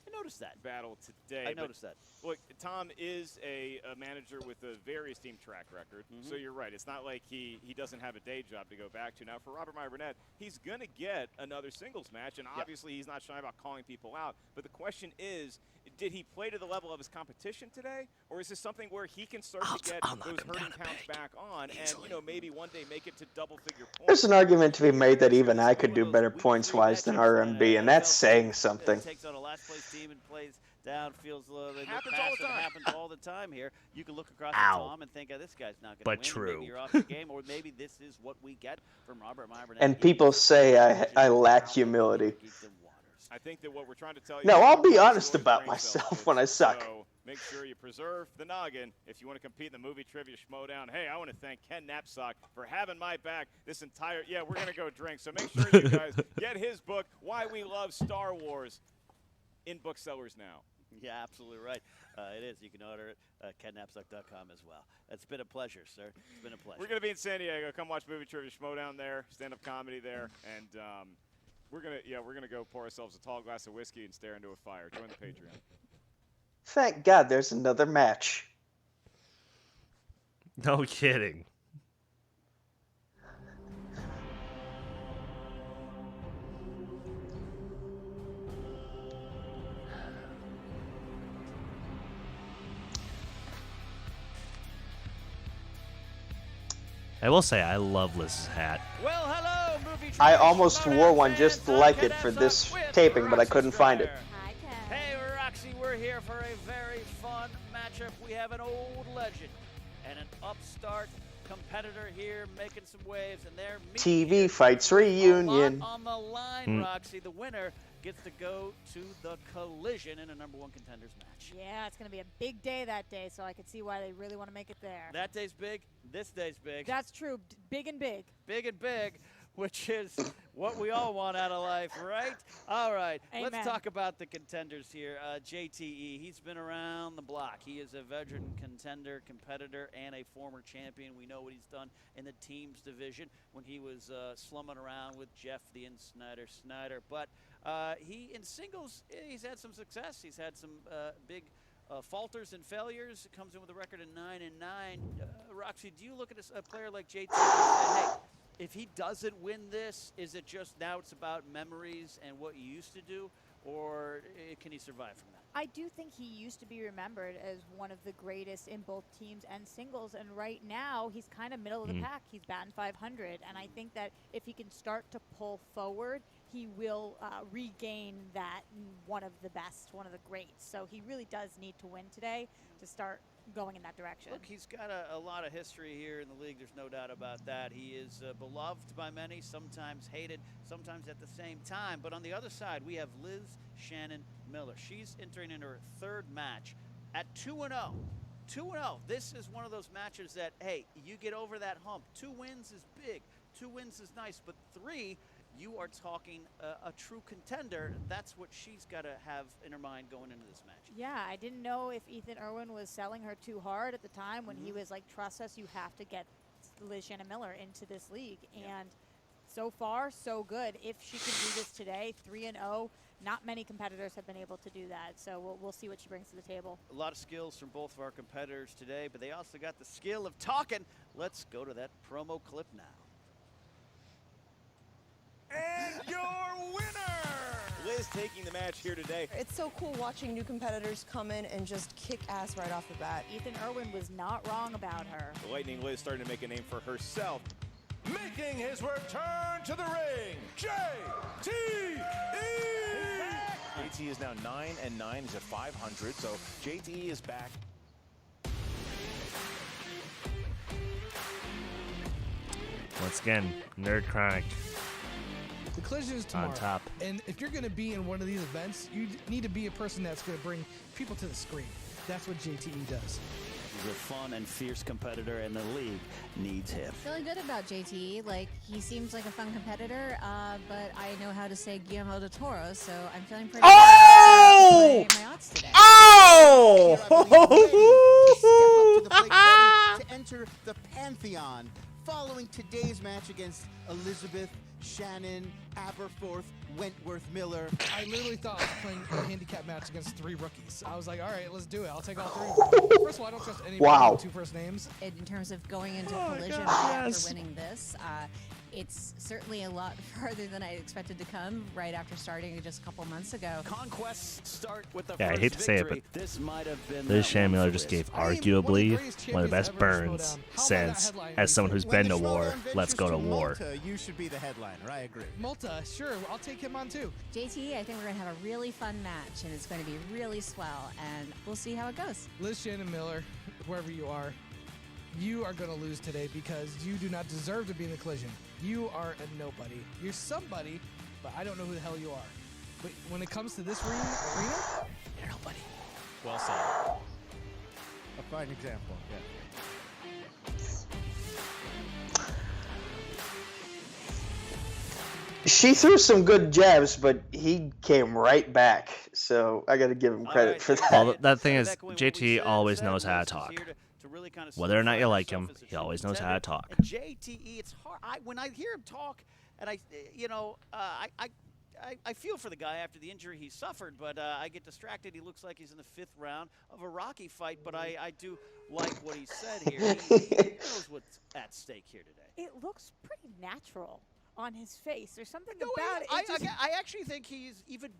I noticed that battle today. I noticed that. Look, Tom is a manager with a very esteemed track record, so you're right. It's not like he doesn't have a day job to go back to. Now, for Robert Meyer Burnett, he's going to get another singles match, and obviously he's not shy about calling people out. But the question is, did he play to the level of his competition today, or is this something where he can start to get those hurting counts back on and, maybe one day make it to double-figure points? There's an argument to be made that even I could do better points-wise than RMB, and that's saying something. Takes on a last-place team and plays down, feels a little bit happens all the time. Happens all the time here. You can look across Ow. at Tom and think, this guy's not going to win. True. Maybe you're off the game, or maybe this is what we get from Robert Meyer Burnett. And people say I lack humility. I think that what we're trying to tell you. No, I'll be honest about myself when I suck. So make sure you preserve the noggin if you want to compete in the movie trivia Schmoedown. Hey, I want to thank Ken Knapsack for having my back this entire. Yeah, we're gonna go drink. So make sure you guys get his book, Why We Love Star Wars, in booksellers now. Yeah, absolutely right. It is. You can order it at kenknapsack.com as well. It's been a pleasure, sir. It's been a pleasure. We're gonna be in San Diego. Come watch movie trivia Schmoedown there, stand-up comedy there, and. We're gonna go pour ourselves a tall glass of whiskey and stare into a fire. Join the Patreon. Thank God there's another match. No kidding. I will say I love Liz's hat. Well, hello, movie trivia. I almost wore one just like it for this taping, but I couldn't find it. Hey, Roxy, we're here for a very fun matchup. We have an old legend and an upstart competitor here making some waves, and they're TV Fights Reunion. A lot on the line, Roxy. The winner gets to go to the collision in a #1 contenders match. Yeah, it's going to be a big day that day, so I could see why they really want to make it there. That day's big. This day's big. That's true. Big and big. Big and big, which is what we all want out of life, right? All right, Amen. Let's talk about the contenders here. JTE, he's been around the block. He is a veteran contender, competitor, and a former champion. We know what he's done in the teams division when he was slumming around with Jeff the Snyder. But he, in singles, he's had some success. He's had some big falters and failures. Comes in with a record of 9-9. Roxy, do you look at a player like JTE and say, hey, if he doesn't win this, is it just now it's about memories and what you used to do, or can he survive from that? I do think he used to be remembered as one of the greatest in both teams and singles, and right now he's kind of middle of the pack. He's batting 500, and I think that if he can start to pull forward, he will regain that one of the best, one of the greats. So he really does need to win today to start going in that direction. Look, he's got a lot of history here in the league. There's no doubt about that. He is beloved by many, sometimes hated, sometimes at the same time. But on the other side, we have Liz Shannon Miller. She's entering in her third match at 2-0. 2-0. This is one of those matches that, hey, you get over that hump. 2 wins is big. 2 wins is nice. But 3, you are talking a true contender. That's what she's got to have in her mind going into this match. Yeah, I didn't know if Ethan Irwin was selling her too hard at the time when he was like, trust us, you have to get Liz Shannon Miller into this league. And so far, so good. If she can do this today, 3-0, not many competitors have been able to do that. So we'll see what she brings to the table. A lot of skills from both of our competitors today, but they also got the skill of talking. Let's go to that promo clip now. And your winner! Liz taking the match here today. It's so cool watching new competitors come in and just kick ass right off the bat. Ethan Irwin was not wrong about her. The Lightning Liz starting to make a name for herself. Making his return to the ring, JTE! JTE is now 9-9. He's at 500, so JTE is back. Once again, Nerd Chronic. The collision is tomorrow. On top. And if you're going to be in one of these events, you need to be a person that's going to bring people to the screen. That's what JTE does. He's a fun and fierce competitor, and the league needs him. Feeling good about JTE. Like, he seems like a fun competitor, but I know how to say Guillermo del Toro, so I'm feeling pretty good about my odds today. Oh! Step up to the plate, ready to enter the Pantheon following today's match against Elizabeth, Shannon, Aberforth, Wentworth, Miller. I literally thought I was playing a handicap match against 3 rookies. I was like, all right, let's do it. I'll take all 3. First of all, I don't trust anybody with 2 first names. In terms of going into collision after winning this, it's certainly a lot farther than I expected to come right after starting just a couple months ago. Conquests start with the Yeah, I hate to say it, but this might have been Liz Shannon Miller just gave arguably one of the best burns since, as someone who's been to war, let's go to war. Malta, you should be the headliner. I agree. Malta, sure. I'll take him on too. JTE, I think we're going to have a really fun match, and it's going to be really swell, and we'll see how it goes. Liz Shannon Miller, wherever you are going to lose today because you do not deserve to be in the collision. You are a nobody. You're somebody, but I don't know who the hell you are. But when it comes to this arena, you're nobody. Well said. A fine example, yeah. She threw some good jabs, but he came right back. So I got to give him credit for that. Well, that thing is, JT always knows how to talk. Whether or not you like him, he always knows how to talk. And JTE, it's hard. When I hear him talk, and I feel for the guy after the injury he suffered, but I get distracted. He looks like he's in the 5th round of a Rocky fight, but I do like what he said here. He knows what's at stake here today. It looks pretty natural on his face. There's something about it. I actually think he's even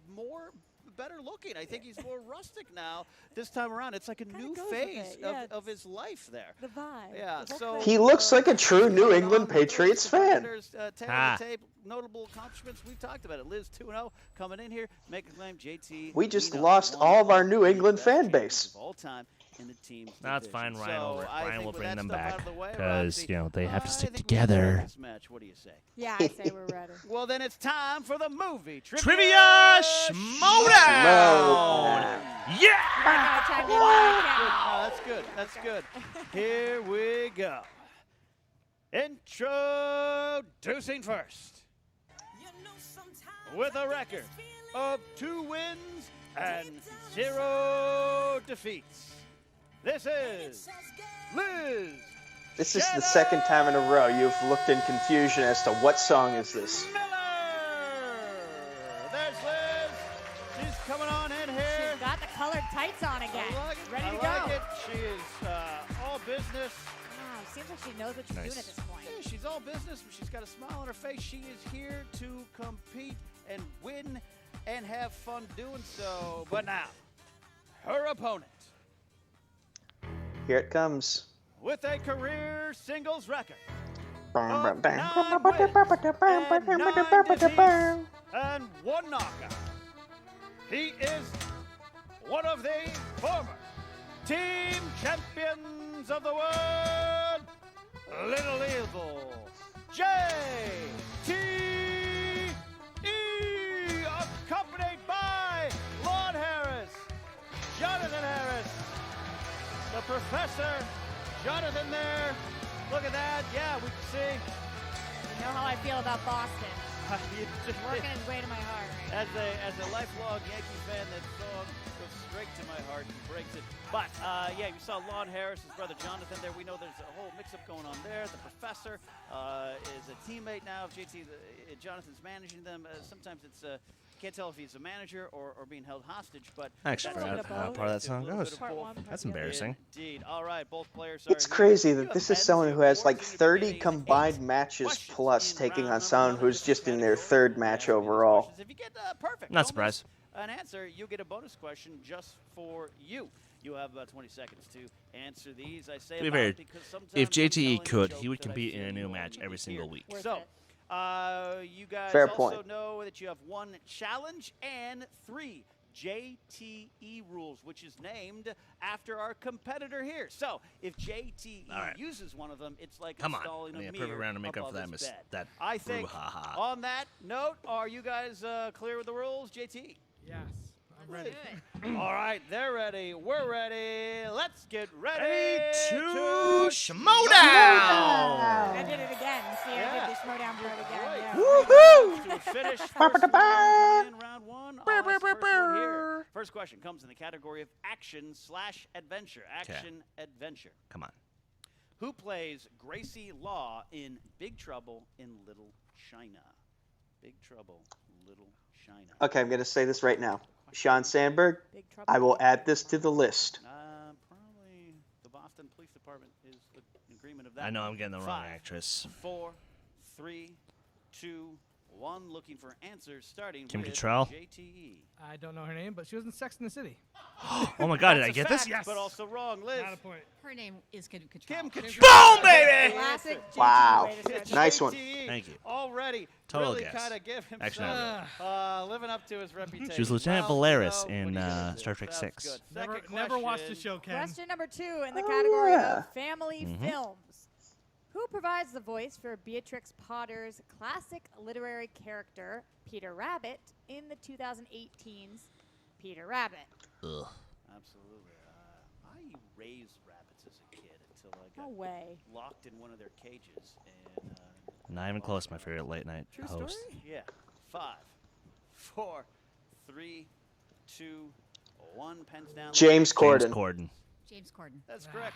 better looking. I think he's more rustic now this time around. It's like a new phase of his life there. The vibe. Yeah, so He looks like a true New England Patriots fan. Notable accomplishments. We've talked about it. Liz 2-0 coming in here, making a claim. JT. We just lost all of our New England fan base. Of all time in the team. That's fine. So Ryan will bring them back because because they have to stick together. What do you say? Yeah, I say we're ready. Well, then it's time for the movie Trivia Schmoedown. Yeah. Oh, that's good. That's good. Here we go. Introducing first, with a record of 2 wins and 0 defeats. This is Liz. This is the second time in a row you've looked in confusion as to what song is this. There's Liz. She's coming on in here. She's got the colored tights on again. Ready to go. I like it. She is all business. Wow, seems like she knows what she's doing at this point. Yeah, she's all business. She's got a smile on her face. She is here to compete and win and have fun doing so. But now, her opponent. Here it comes. With a career singles record Bam, of bam, 9 bam, wins and 9 defeats and 1 knockout. He is one of the former team champions of the world, Little Evil, JTE, accompanied by Lon Harris, Jonathan Harris, the Professor, Jonathan there. Look at that. Yeah, we can see. You know how I feel about Boston. Working his way to my heart. As a lifelong Yankee fan, that song goes straight to my heart and breaks it. But, yeah, you saw Lon Harris, his brother Jonathan there. We know there's a whole mix-up going on there. The Professor is a teammate now of JT. Jonathan's managing them. Sometimes it's can't tell if he's a manager or being held hostage. But I actually forgot how part of that song goes. That's embarrassing. Indeed. All right, both players. It's crazy that this is someone who has like 30 combined matches plus taking on someone who's just in their third match overall. If you get perfect, Not surprised. An answer, you get a bonus question just for you. You have about 20 seconds to answer these. I say To be about fair, because sometimes if I'm JTE telling could, jokes he would that I compete feel in a new you match need every to single hear. week. So, you guys Fair also point. know that you have one challenge and 3 JTE rules, which is named after our competitor here. So, if JTE uses one of them, it's like installing a mirror perfect round to make up for above that. his bed. That I think, brouhaha. on that note, are you guys clear with the rules, JT? Yes, I'm ready. All right, they're ready. We're ready. Let's get ready to Schmoedown! I did it again. See, I did the Schmoedown part again. Yeah. Woohoo! To finish first round, in round 1. First word here. First question comes in the category of action/adventure. Action-adventure. Come on. Who plays Gracie Law in Big Trouble in Little China? Big Trouble, Little China. Okay, I'm going to say this right now. Sean Sandberg, I will add this to the list. Probably the Boston Police Department is in agreement of that. I know I'm getting the wrong 5, actress. 4, 3, 2, 1. Looking for answers starting Kim with Cattrall? JTE. I don't know her name, but she was in Sex and the City. Oh my God, did I That's a get this? fact, Yes. but also wrong. Liz. Not a point. Her name is Kim Cattrall. Kim Cattrall. Boom, baby! Classic JTE Wow. way to start. Nice one. JTE Thank you. Already Total really guess. kind of give Actually, himself living up to his reputation. She was Lieutenant Well, Valeris you know, in what are you gonna do? Star Trek Sounds 6. good. Never Second watched the question. show, Ken. Question number 2 in the category yeah. of family films. Who provides the voice for Beatrix Potter's classic literary character, Peter Rabbit, in the 2018's Peter Rabbit? Ugh. Absolutely. I raised rabbits as a kid until I got No way. locked in one of their cages. And Not even close, my favorite late night True host. story? Yeah. 5, 4, 3, 2, 1. Pens down. James Corden. James Corden. James Corden. That's correct.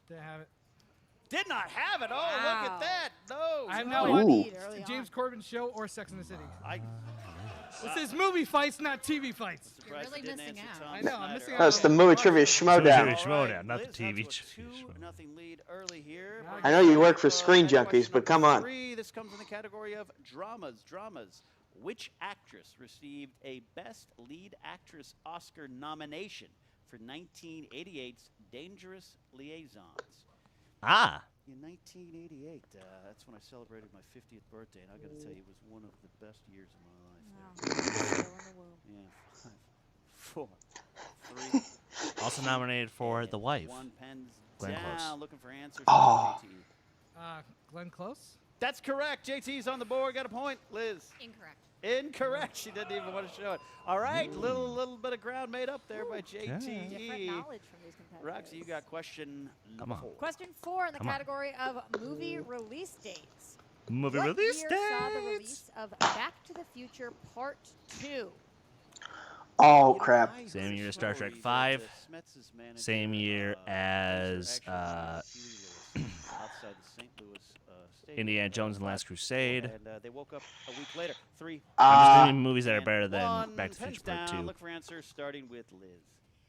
Didn't have it. Did not have it. Oh, Wow. look at that. No. I have no. no Ooh. idea. James Corbin show or Sex and the City. I This is movie fights, not TV fights. surprised really you didn't missing answer out. Tom I know, I'm Snyder. missing out. That's the movie trivia Schmoedown. Schmoedown, not the Liz TV has a 2-0 lead early here. I know you work for Screen Question Junkies, but number come on. 3. This comes in the category of dramas. Which actress received a Best Lead Actress Oscar nomination for 1988's Dangerous Liaisons? Ah. In 1988, that's when I celebrated my 50th birthday, and I got to tell you, it was one of the best years of my life. Yeah, 5, 4, 3. Also nominated for The Wife. 1. Pens Glenn down, Close. looking for answers. Oh. from JTE. Glenn Close? That's correct. JT's on the board. Got a point. Liz. Incorrect. Incorrect. She didn't even want to show it. All right, little bit of ground made up there by JTE. Different knowledge from these competitors. Roxy, you got question number 4. Question 4 in the Come on. category of movie release dates. Movie What release year dates. saw the release of Back to the Future Part 2? Oh, crap. Same year as Star Trek 5. Same year as outside the St. Louis Stadium. Indiana Jones and the Last Crusade. And they woke up a week later. 3. I'm just naming movies that are and better than 1. Back to the Pens Future Part down. 2. Look for answers starting with Liz.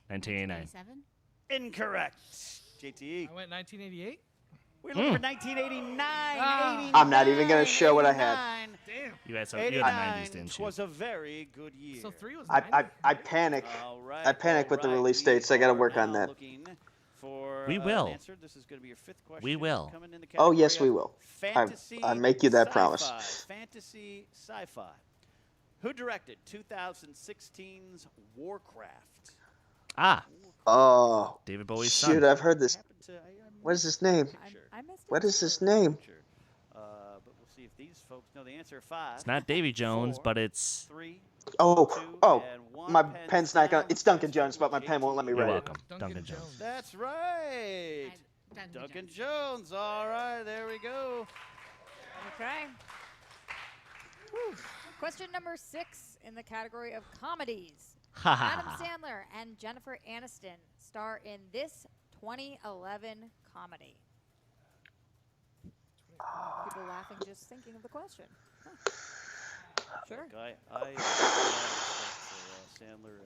1989. 27? Incorrect. JTE. I went 1988. We're looking for 1989. I'm not even going to show what I had. 89. Damn. You had some. You 89 had the 90s, didn't you? was a very good year. So 3 was I panic. All right, I panic with the all right. release We dates. I got to are work on now that. looking For, We will. an answer. This is going to be your 5th question. We will. Coming in the Oh, yes, category we of will. Fantasy I make you that sci-fi. promise. Fantasy sci-fi. Who directed 2016's Warcraft? Ah. Oh. David Bowie's Shoot, son. I've heard this. What is his name? I missed it What is too. his name? But we'll see if these folks know the answer. 5. It's not Davy Jones, 4, but it's... 3. Oh, and 1. my pen's not gonna. It's Duncan Jones, but my pen won't let me You're write welcome. it. Duncan Jones. That's right. Duncan Jones. All right, there we go. Okay. Whew. Question number 6 in the category of comedies. Adam Sandler and Jennifer Aniston star in this 2011 comedy. People laughing just thinking of the question. Huh. Sure. Sandler.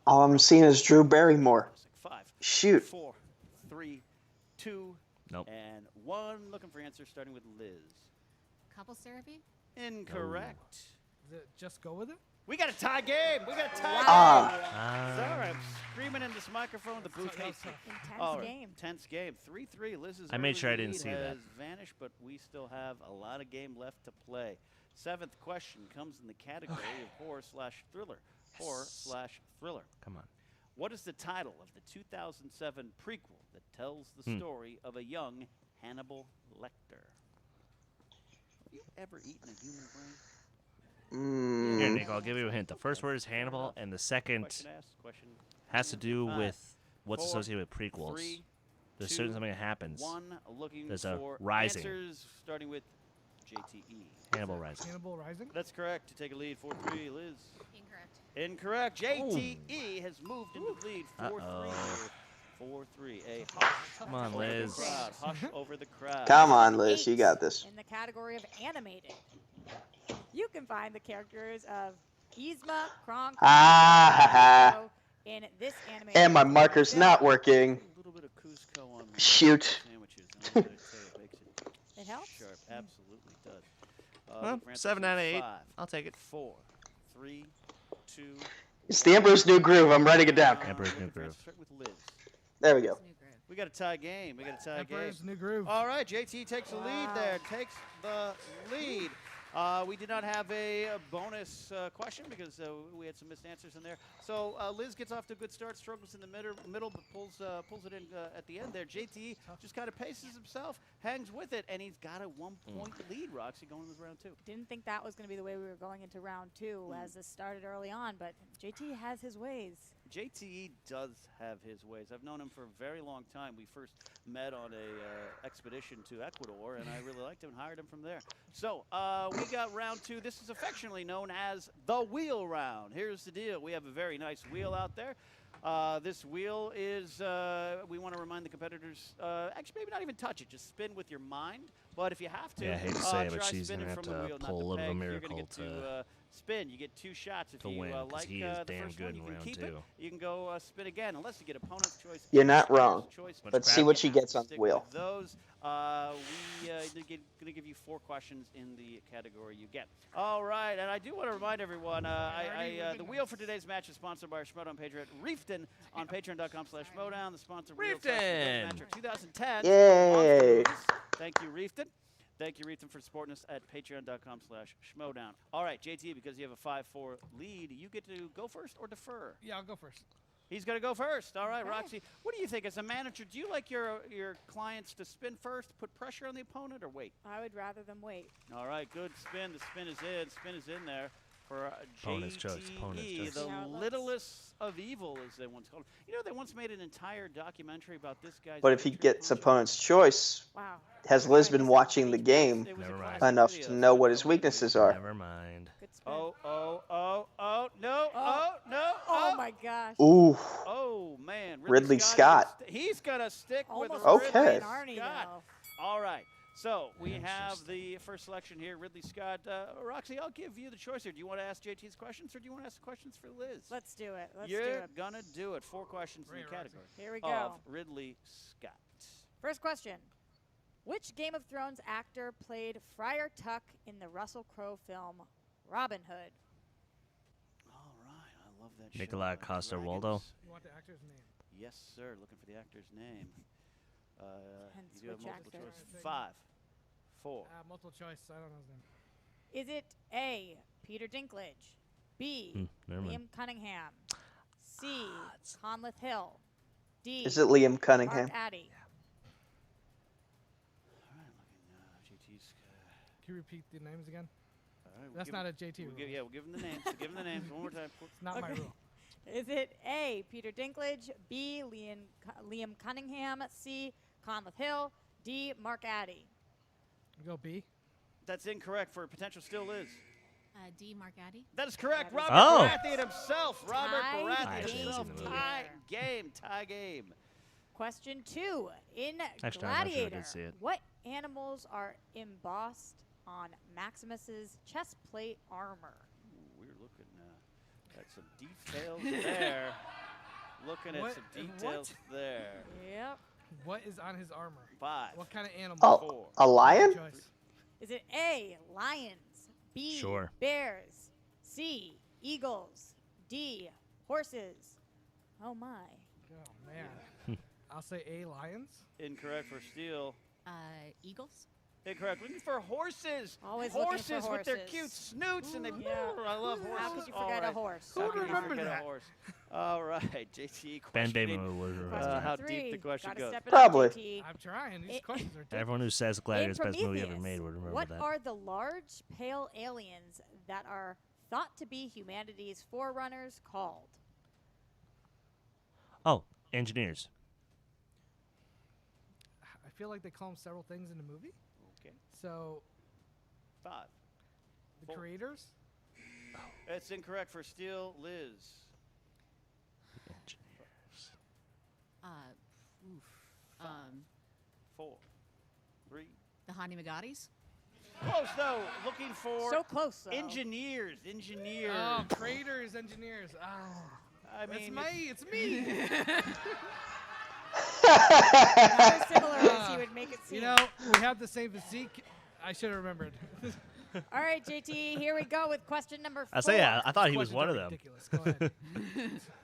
All I'm seeing is Drew Barrymore. 5. Shoot. 4, 3, 2, nope. and 1. Looking for answers, starting with Liz. Couples therapy? Incorrect. Is it Just Go With It? We got a tie game. We got a tie game. Sorry, I'm screaming in this microphone. The booth hates it. Intense game. Tense game. 3-3. Liz's I made sure I early didn't lead see has that. vanished, but we still have a lot of game left to play. 7th question comes in the category of horror/thriller. Horror/thriller. Come on. What is the title of the 2007 prequel that tells the story of a young Hannibal Lecter? Have you ever eaten a human brain? Here, Nick, I'll give you a hint. The first word is Hannibal, and the second has to do with what's associated with prequels. There's certain something that happens. There's a rising. Answers starting with JTE. Hannibal Rising. Hannibal Rising? That's correct. To take a lead, 4-3, Liz. Incorrect. Incorrect. JTE has moved into the lead, 4-3. 4-3. A hush. Come on, Liz. Over the crowd. Hush over the crowd. Come on, Liz. You got this. In the category of animated, you can find the characters of Yzma, Kronk, in this animated. And my marker's not working. A little bit of Cusco on my Shoot. sandwiches. And I'm gonna tell you, it makes it It helps. sharp. Absolutely does. Well, 7 out of 8. I'll take it. 4, 3, 2. It's the Emperor's New Groove. I'm writing it down. Emperor's New Groove. Start with Liz. There we go. We got a tie game. We got a tie Emperor's game. New Groove. All right, JT takes the lead there. Takes the lead. We did not have a bonus question because we had some missed answers in there. So Liz gets off to a good start, struggles in the middle, but pulls it in at the end there. JT just kind of paces himself, hangs with it, and he's got a 1-point lead, Roxy, going into round 2. Didn't think that was going to be the way we were going into round 2 as this started early on, but JT has his ways. JTE does have his ways. I've known him for a very long time. We first met on a expedition to Ecuador, and I really liked him and hired him from there. So we got round 2. This is affectionately known as the wheel round. Here's the deal. We have a very nice wheel out there. This wheel is, we want to remind the competitors, actually maybe not even touch it, just spin with your mind. But if you have to, Yeah, I hate to say it, but try she's spinning going to from have the to wheel, not pull a the little bit of a peg. You're miracle gonna get to spin. You get 2 shots. If you win, 'cause like he is the damn first good one, in you can round keep 2. it. You can go spin again, unless you get opponent's choice. You're not wrong. Choice. Let's see what she gets on the Stick wheel. with those. We're going to give you 4 questions in the category you get. All right, and I do want to remind everyone, the wheel for today's match is sponsored by our Schmoedown page at Reefton on patreon.com/Schmoedown. The sponsor wheel match of 2010. Yay. Thank you, Reefton. Thank you, Reefton, for supporting us at patreon.com/Schmoedown. All right, JT, because you have a 5-4 lead, you get to go first or defer? Yeah, I'll go first. He's going to go first. All right, Roxy. What do you think? As a manager, do you like your clients to spin first, put pressure on the opponent, or wait? I would rather them wait. All right, good spin. The spin is in. Spin is in there for Opponent's JTE, choice, opponent's choice. the littlest of evil, as they once called him. You know, they once made an entire documentary about this guy's... But if he gets opponent's choice, has Liz been watching the game enough to know what his weaknesses are? Never mind. No, Oh, my gosh. Ooh. Oh, man. Ridley Scott. He's going to stick with Okay. Ridley Scott. All right. So we have the first selection here, Ridley Scott. Roxy, I'll give you the choice here. Do you want to ask JT's questions, or do you want to ask the questions for Liz? Let's do it. You're going to do it. 4 questions in the category. Here we go. Of Ridley Scott. First question. Which Game of Thrones actor played Friar Tuck in the Russell Crowe film Robin Hood? All right. I love that show. Nikolai Coster-Waldau. You want the actor's name? Yes, sir. Looking for the actor's name. Hence you do have which multiple actor? choice. 5, 4. Multiple choice. I don't know his name. Is it A, Peter Dinklage, B, never mind. Liam Cunningham, C. Conleth Hill. D. Is it Liam Cunningham? Mark Addy. Can you repeat the names again? Right, That's not a JT rule. We'll give them the names. We'll give them the names one more time. It's not my rule. Is it A. Peter Dinklage, B. Liam Cunningham, C. Conleth Hill, D. Mark Addy? We go B. That's incorrect for potential still Liz. D. Mark Addy. That is correct. That is Robert correct. Baratheon himself. Robert Tie Baratheon game. himself. Tie Tie game. Question 2. In Actually, I'm not sure I Gladiator, did see it. what animals are embossed on Maximus's chest plate armor? Ooh, we're looking at some details there. Looking at some details there. Yep. What is on his armor? 5. What kind of animal? Oh, a lion? Is it A. Lions, B. Sure. Bears, C. Eagles, D. Horses? Oh my. Oh, man. I'll say A, lions. Incorrect for Steele. Eagles. Incorrect. Looking for horses. Always looking horses for with their horses. cute snoots and they. Yeah. I love horses. How could you All forget a right. horse? How Who would could you remember forget that? a horse? All right, JTE. Ben questioning, Bateman would remember Question that. how 3. deep the question Gotta goes. step it Probably. Up, JT. I'm trying. These questions are tough. Everyone who says Gladiator is the best movie ever Prometheus, made would remember what that. are the large, pale aliens that are thought to be humanity's forerunners called? Oh, engineers. I feel like they call them several things in the movie. Okay. So, 5. the creators? That's incorrect for Steele. Liz. Engineers. Oof. 4. 3. The Hani Magadis. Close though. Looking for So close, though. engineers. Engineers. Oh, creators, engineers. I It's mean, it's me. Not as similar as he would make it seem. You know, we have the same physique. I should have remembered. All right, JT, here we go with question number 4. I say, yeah, I thought he was Questions one are of them. ridiculous. Go ahead.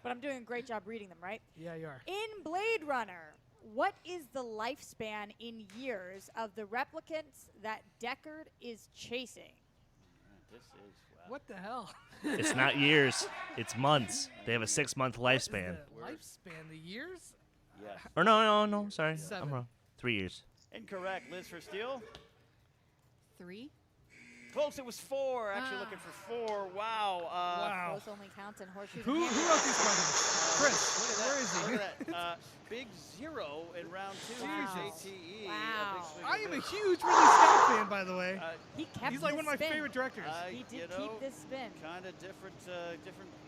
But I'm doing a great job reading them, right? Yeah, you are. In Blade Runner, what is the lifespan in years of the replicants that Deckard is chasing? This is What the hell? It's not years. It's months. They have a 6-month lifespan. The lifespan, the years? Yes. Or no. Sorry, 7. I'm wrong. 3 years. Incorrect. Liz for Steele. 3. Close. It was 4. Actually looking for 4. Wow. Wow. Those only counts in horseshoes. Who and wrote handles. these questions? Chris, where is he? Look at that. Big 0 in round 2 Wow. for JTE. Wow. I am a huge Ridley Scott fan, by the way. He kept He's like this one of my spin. favorite directors. He did keep this spin. Kind of different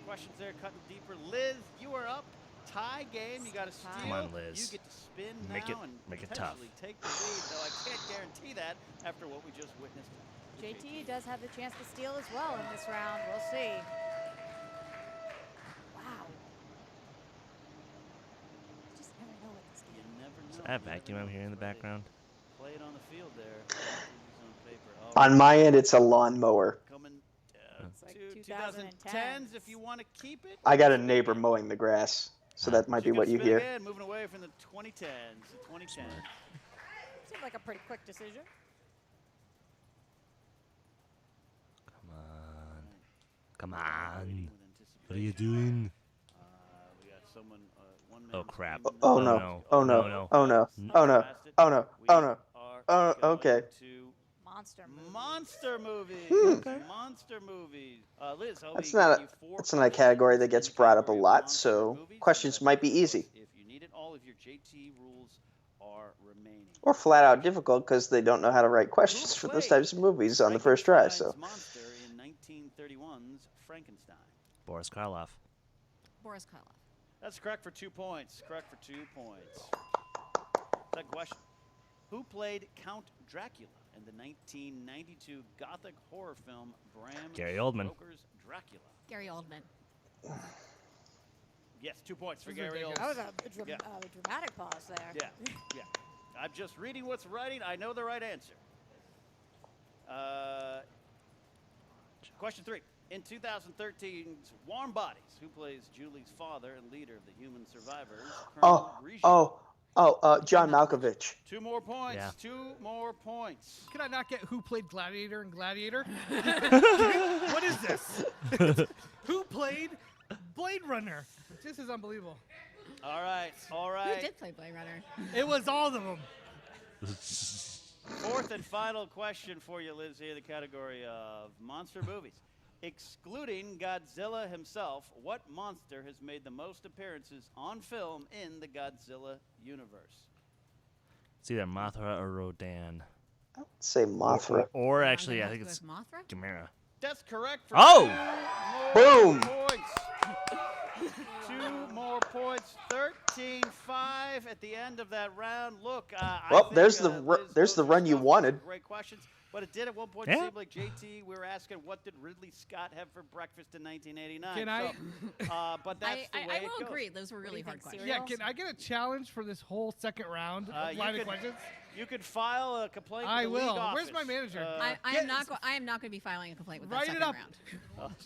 questions there, cutting deeper. Liz, you are up. Tie game. You got to steal. Come on, Liz. You get to spin Make now it- and make it tough. potentially take the lead, though I can't guarantee that after what we just witnessed. JT does have the chance to steal as well in this round. We'll see. Wow. Just never know with this You game. never Is know. that vacuum I'm hearing in the background? Play it on the field there. On paper. All On right. my end, it's a lawnmower. Coming It's like to 2010s. 2010s if you want to keep it. I got a neighbor mowing the grass, so that might be what you Spin hear. Again, moving away from the 2010s. The 2010s. Seemed like a pretty quick decision. Come on. What are you doing? We got someone, one Oh, man crap. screaming Oh no. no! Oh no! Oh no! Oh no! Oh no! Oh no! Oh, okay. To Monster movie. monster movies. Okay. Monster movies. Liz, I'll That's be not giving you 4 that's not a category that gets brought up a category of lot, monster so movies. questions might be easy If you need it, all of your JT rules are remaining. or flat out difficult because they don't know how to write questions for those types of movies on the first try. So Monster in 1931's Frankenstein. Boris Karloff. Boris Karloff. That's correct for 2 points. Correct for 2 points. Second question. Who played Count Dracula in the 1992 gothic horror film Bram Gary Oldman. Stoker's Dracula? Gary Oldman. Yes, 2 points for That's Gary ridiculous. Oldman. That was a dramatic pause there. Yeah. I'm just reading what's writing. I know the right answer. Question 3. In 2013's Warm Bodies, who plays Julie's father and leader of the human survivors? Colonel Grigio. John Malkovich. 2 more points. Yeah. 2 more points. Could I not get who played Gladiator in Gladiator? What is this? Who played Blade Runner. This is unbelievable. All right. Who did play Blade Runner? It was all of them. Fourth and final question for you, Liz, here in the category of monster movies. Excluding Godzilla himself, what monster has made the most appearances on film in the Godzilla universe? It's either Mothra or Rodan. I would say Mothra. Or actually, I think go it's with Mothra? Gamera. That's correct. For Oh! Boom! Points. 2 more points. 13-5 at the end of that round. Look, Well, there's the run you wanted. Great questions. But it did at one point seem like JT, we were asking, what did Ridley Scott have for breakfast in 1989? Can I? But that's the way I it will goes. agree. Those were really hard questions. Yeah, can I get a challenge for this whole second round of line of questions? You could file a complaint I with the league will. office. Where's my manager? I am not going to be filing a complaint with that Write second it up.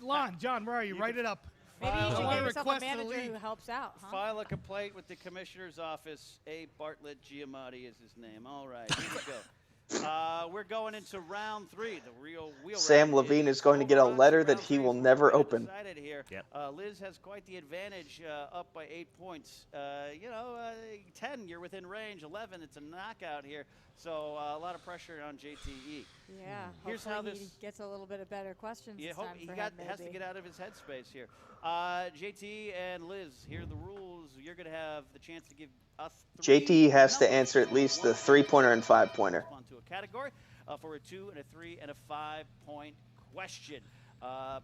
round. John, where are you? Write it up. Maybe you I should want get to yourself a request the manager league. who helps out, huh? File a complaint with the commissioner's office. A. Bartlett Giamatti is his name. All right, here we go. We're going into round 3. The real wheel. Sam Levine is going to get a letter that he will never open. Excited here. Liz has quite the advantage, up by 8 points. 10, you're within range. 11, it's a knockout here. So a lot of pressure on JTE. Yeah. Here's hopefully how this he gets a little bit of better questions. Yeah, this hope time he for has him, to get out of his headspace here. JT and Liz, here are the rules. You're going to have the chance to give us 3 JT has to numbers. answer at least the 3-pointer and 5-pointer. Respond to a category for a 2 and a 3 and a 5-point question.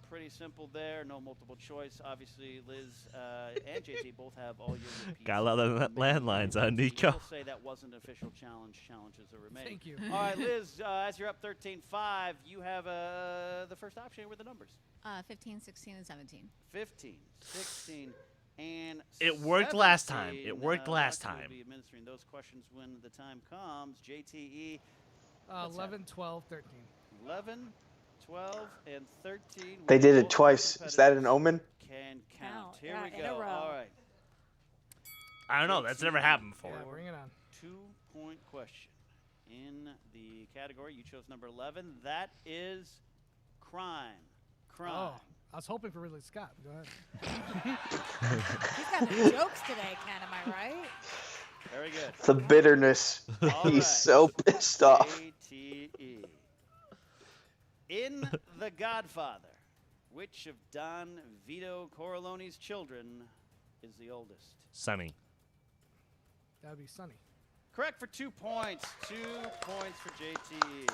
Pretty simple there. No multiple choice. Obviously, Liz and JT both have all your repeats. Got a lot of landlines on Nico. We'll say that wasn't an official challenge. Challenges are remaining. Thank you. All right, Liz, as you're up 13-5, you have the first option with the numbers. 15, 16, and 17. 15, 16, and It worked last 17. time. It worked last Watson will time. be administering those questions when the time comes. JTE. 11, 12, 13. 11, 12, and 13. They did it Both twice. Is that an omen? Can count. Here Yeah, we in a go. row. All right. I don't know. That's never happened before. Yeah, bring it on. 2-point question. In the category, you chose number 11. That is crime. Crime. Oh, I was hoping for Ridley Scott. Go ahead. He's got the jokes today, Ken. Am I right? Very good. The bitterness. All He's right. so pissed off. JTE. In The Godfather, which of Don Vito Corleone's children is the oldest? Sonny. That would be Sonny. Correct for 2 points. 2 points for JTE.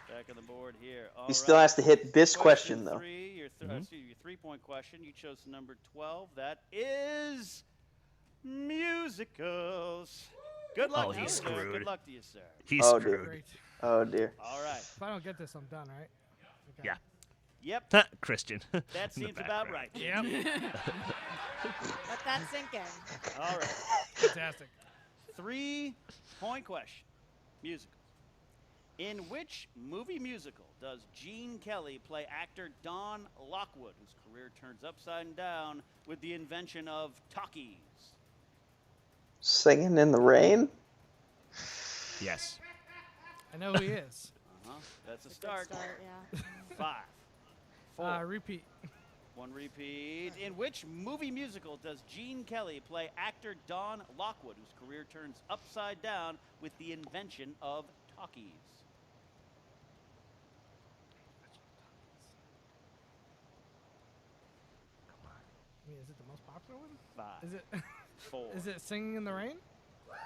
Back on the board here. All He still has to hit this question, though. 3, your 3-point question. You chose number 12. That is musicals. Good luck to you, he's sir. screwed. Good luck to you, sir. He's Oh, screwed. Great. Oh, dear. All right. If I don't get this, I'm done, right? Okay. Yeah. Yep. Christian. That in the seems about background. right. Yep. Let that sink in. All right. Fantastic. 3-point question. Musicals. In which movie musical does Gene Kelly play actor Don Lockwood, whose career turns upside down with the invention of talkies? Singing in the rain? Yes. I know who he is. That's a Good start. yeah. 5, 4, Repeat. 1 repeat. In which movie musical does Gene Kelly play actor Don Lockwood, whose career turns upside down with the invention of talkies? I mean, is it the most popular one? 5, Is it? 4. Is it Singing in the Rain?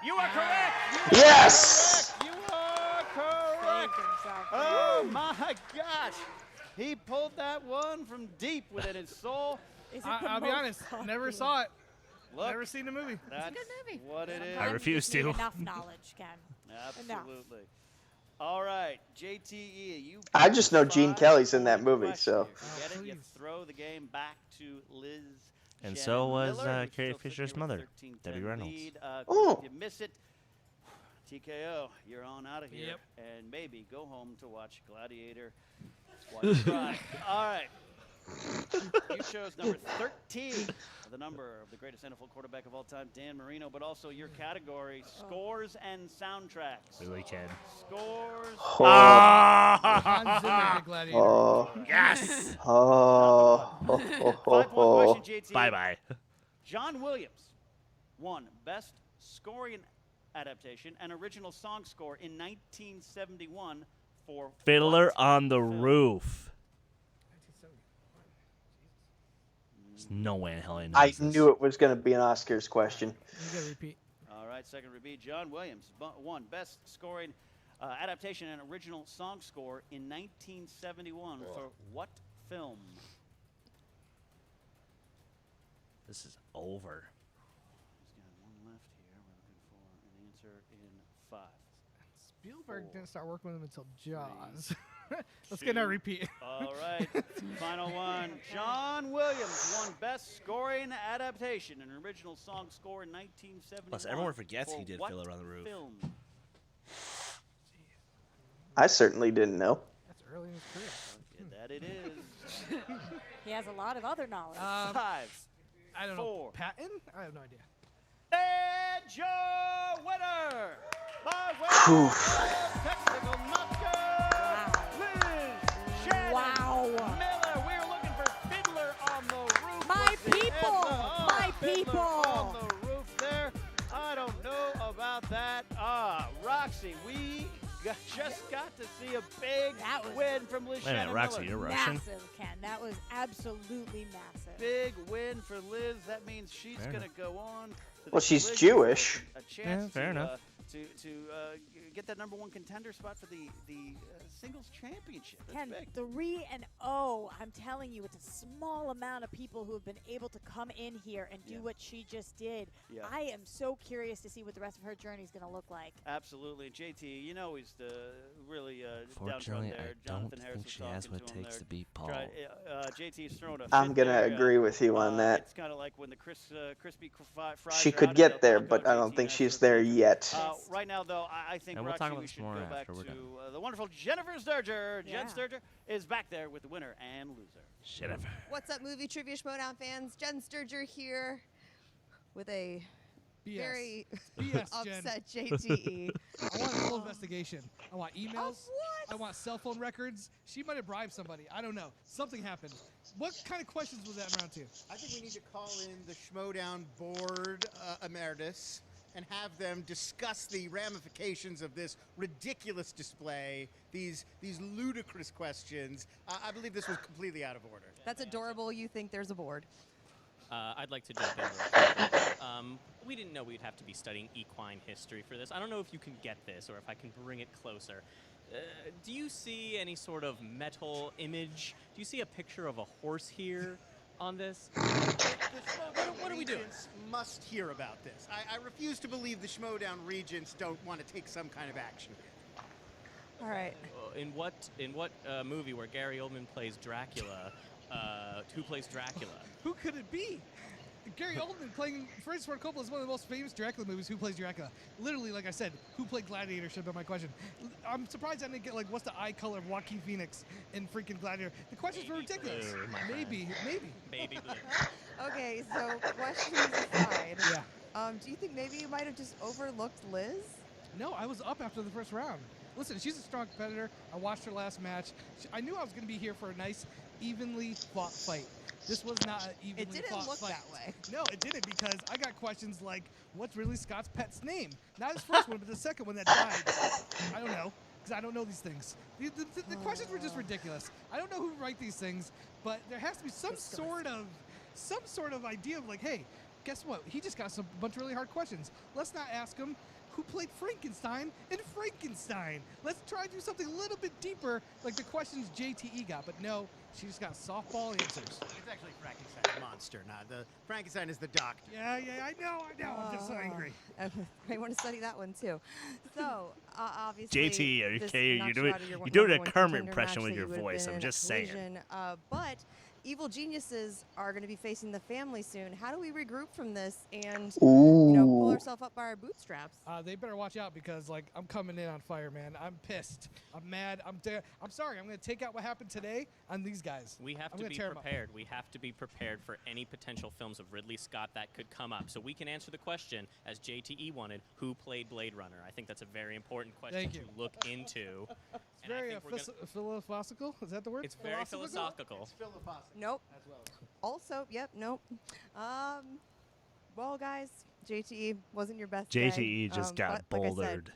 You are correct. Yes! You are correct. Oh my gosh. He pulled that one from deep within his soul. I'll be honest, never saw it. Look, Never seen the movie. that's good movie. what it is. I refuse Just need to. Enough knowledge, Ken. Absolutely. All right, JTE, you. I just know Gene 5 Kelly's in that movie, question. so. If you get it, you please. throw the game back to Liz. And Shannon so was, Miller, who's Carrie still sitting Fisher's here with mother, 13-10 Debbie Reynolds. lead. Oh. If you miss it, TKO, you're on out of here. Yep. And maybe go home to watch Gladiator. Watch Pride. All right. You chose number 13, the number of the greatest NFL quarterback of all time, Dan Marino, but also your category, scores and soundtracks. Really, Ken. Scores. Hans Zimmer did Gladiator. Oh. You Yes! Oh. 5-point question, JT. Bye-bye. John Williams won Best Scoring Adaptation and Original Song Score in 1971 for Fiddler what on the film? Roof. There's no way in hell I know I this. knew it was going to be an Oscars question. You gotta repeat. All right, second repeat. John Williams won Best Scoring Adaptation and Original Song Score in 1971 for what film? This is over. He's got one left here. We're looking for an answer in 5. Spielberg didn't start working with him until Jaws. Let's get a repeat. All right, final one. John Williams won Best Scoring Adaptation and Original Song Score in 1971. Plus, everyone forgets for he did what Fiddler on the Roof. Film? I certainly didn't know. That's early in his career. Yeah, that it is. He has a lot of other knowledge. 5. I don't 4. know. Patton? I have no idea. And your winner, by way of technical knockout, Liz Shannon Miller. We're looking for Fiddler on the Roof. My people! My Fiddler people! on the roof there. I don't know about that. Roxy, we just got to see a big win from Liz Wait a minute, Shannon Roxy, Miller. you're Russian? Massive, Ken. That was absolutely massive. Big win for Liz. That means she's Fair going to go on. To Well, the she's collision. Jewish. A chance Yeah, fair to, enough. To get that #1 contender spot for the singles championship. That's Ken, big. 3-0. I'm telling you, it's a small amount of people who have been able to come in here and do what she just did. Yeah. I am so curious to see what the rest of her journey is going to look like. Absolutely. And JT, you know he's really down Fortunately, there. I Jonathan don't Harris think was she has talking what to it him takes there. to beat Paul. JT's thrown a I'm fit going to there. agree with you on that. It's kind of like when the crispy fries She are out could of get Del there, Taco, but I don't JT think has she's to there finish. yet. Right now, though, I think And we'll Roxy, talk about we this should more go back after we're to done. the wonderful Jennifer Sturger. Yeah. Jen Sturger is back there with the winner and loser. Jennifer. What's up, movie trivia Schmoedown fans? Jen Sturger here with a BS. very BS, Jen. upset JTE. I want a full investigation. I want emails. I want cell phone records. She might have bribed somebody. I don't know. Something happened. What kind of questions was that in round 2? I think we need to call in the Schmoedown board emeritus and have them discuss the ramifications of this ridiculous display, these ludicrous questions. I believe this was completely out of order. That's adorable. You think there's a board. I'd like to jump in real quick. We didn't know we'd have to be studying equine history for this. I don't know if you can get this or if I can bring it closer. Do you see any sort of metal image? Do you see a picture of a horse here on this? What are we doing? Must hear about this. I refuse to believe the Schmoedown regents don't want to take some kind of action. All right. In what movie where Gary Oldman plays Dracula? Who plays Dracula? Who could it be? Gary Oldman playing Francis Ford Coppola is one of the most famous Dracula movies. Who plays Dracula? Literally, like I said, who played Gladiator should have been my question. I'm surprised I didn't get, like, what's the eye color of Joaquin Phoenix in freaking Gladiator? The questions were ridiculous. Blue, my Maybe. Baby blue. Okay, so questions aside. Yeah. Do you think maybe you might have just overlooked Liz? No, I was up after the first round. Listen, she's a strong competitor. I watched her last match. I knew I was going to be here for a nice, evenly fought fight. This was not an evenly It didn't fought look fight. that way. No, it didn't, because I got questions like, what's really Scott's pet's name? Not his first one, but the second one that died. I don't know, because I don't know these things. The questions were just ridiculous. I don't know who write these things, but there has to be some sort of idea of, like, hey, guess what? He just got a bunch of really hard questions. Let's not ask him who played Frankenstein in Frankenstein. Let's try to do something a little bit deeper, like the questions JTE got. But no, she just got softball answers. It's actually Frankenstein's monster, not the Frankenstein is the doctor. Yeah, I know. I'm just so angry. I want to study that one too. So obviously, JT, are you this okay? knocks You're doing out of your you're doing a #1 Kermit contender impression match with that your you would have voice. been I'm in a just saying. collision. But Evil Geniuses are going to be facing the family soon. How do we regroup from this and pull ourselves up by our bootstraps? They better watch out, because, like, I'm coming in on fire, man. I'm pissed. I'm mad. I'm sorry. I'm going to take out what happened today on these guys. We have to be prepared. We have to be prepared for any potential films of Ridley Scott that could come up. So we can answer the question, as JTE wanted, who played Blade Runner? I think that's a very important question to look into. very philosophical. Is that the word? It's very philosophical. It's philosophical. Nope. As well. Also, yep, nope. Well, guys, JTE wasn't your best JTE day. just got but like I said, bouldered.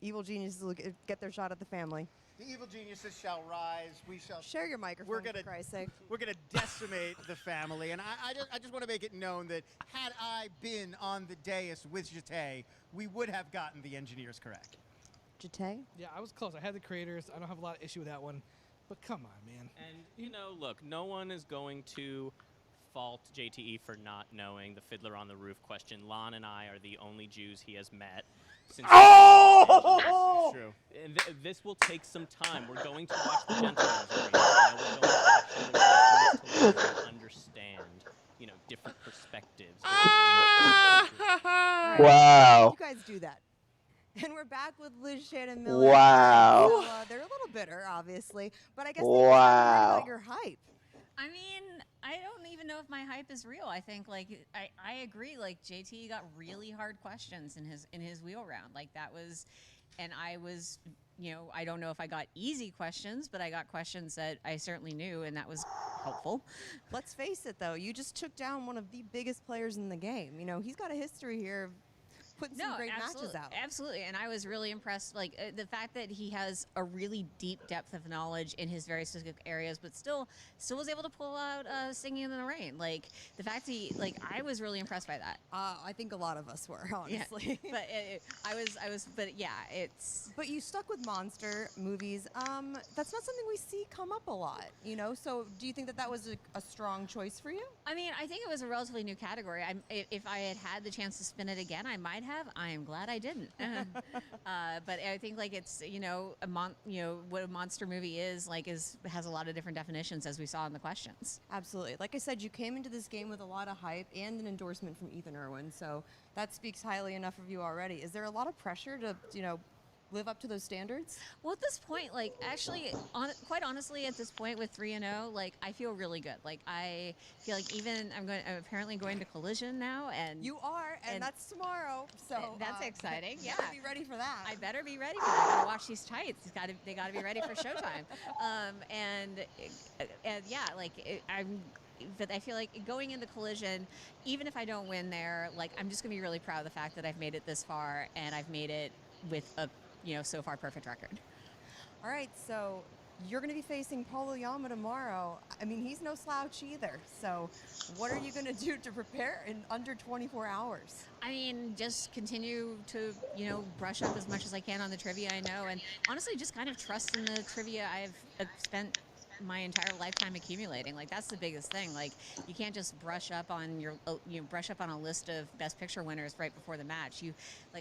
evil geniuses will get their shot at the family. The evil geniuses shall rise. We shall share your microphone. For Christ's sake. We're gonna decimate the family, and I just want to make it known that had I been on the dais with JTE, we would have gotten the engineers correct. JTE? Yeah, I was close. I had the creators. I don't have a lot of issue with that one, but come on, man. And look, no one is going to fault JTE for not knowing the Fiddler on the Roof question. Lon and I are the only Jews he has met. Since True. And this will take some time. We're going to watch the Gentleman's Agreement. We're going to actually to understand, different perspectives. Wow. You guys do that. And we're back with Liz Shannon Miller. Wow. So, they're a little bitter, obviously, but I guess they Wow. about your hype. I mean, I don't even know if my hype is real. I think I agree. Like JT got really hard questions in his wheel round. Like that was, and I was, I don't know if I got easy questions, but I got questions that I certainly knew, and that was helpful. Let's face it, though, you just took down one of the biggest players in the game. He's got a history here of putting some great matches out. Absolutely, and I was really impressed. Like the fact that he has a really deep depth of knowledge in his very specific areas, but still was able to pull out Singing in the Rain. Like the fact that I was really impressed by that. I think a lot of us were, honestly. Yeah. But it's. But you stuck with monster movies. That's not something we see come up a lot, So do you think that was a strong choice for you? I mean, I think it was a relatively new category. If I had the chance to spin it again, I might have. I am glad I didn't. But I think it's what a monster movie is has a lot of different definitions, as we saw in the questions. Absolutely. Like I said, you came into this game with a lot of hype and an endorsement from Ethan Irwin, so that speaks highly enough of you already. Is there a lot of pressure to live up to those standards? Well, at this point, actually, quite honestly, at this point with 3-0, I feel really good. I feel like even I'm apparently going to Collision now, and you are, and that's tomorrow. So that's exciting. Yeah, better be ready for that. I better be ready for that. I gotta watch these tights. They gotta be ready for showtime. But I feel like going into Collision, even if I don't win there, I'm just gonna be really proud of the fact that I've made it this far, and I've made it with a so far perfect record. All right, so you're going to be facing Paul Oyama tomorrow. I mean, he's no slouch either. So what are you going to do to prepare in under 24 hours? I mean, just continue to, brush up as much as I can on the trivia I know, and honestly just kind of trust in the trivia I've spent my entire lifetime accumulating. That's the biggest thing. You can't just brush up on brush up on a list of Best Picture winners right before the match.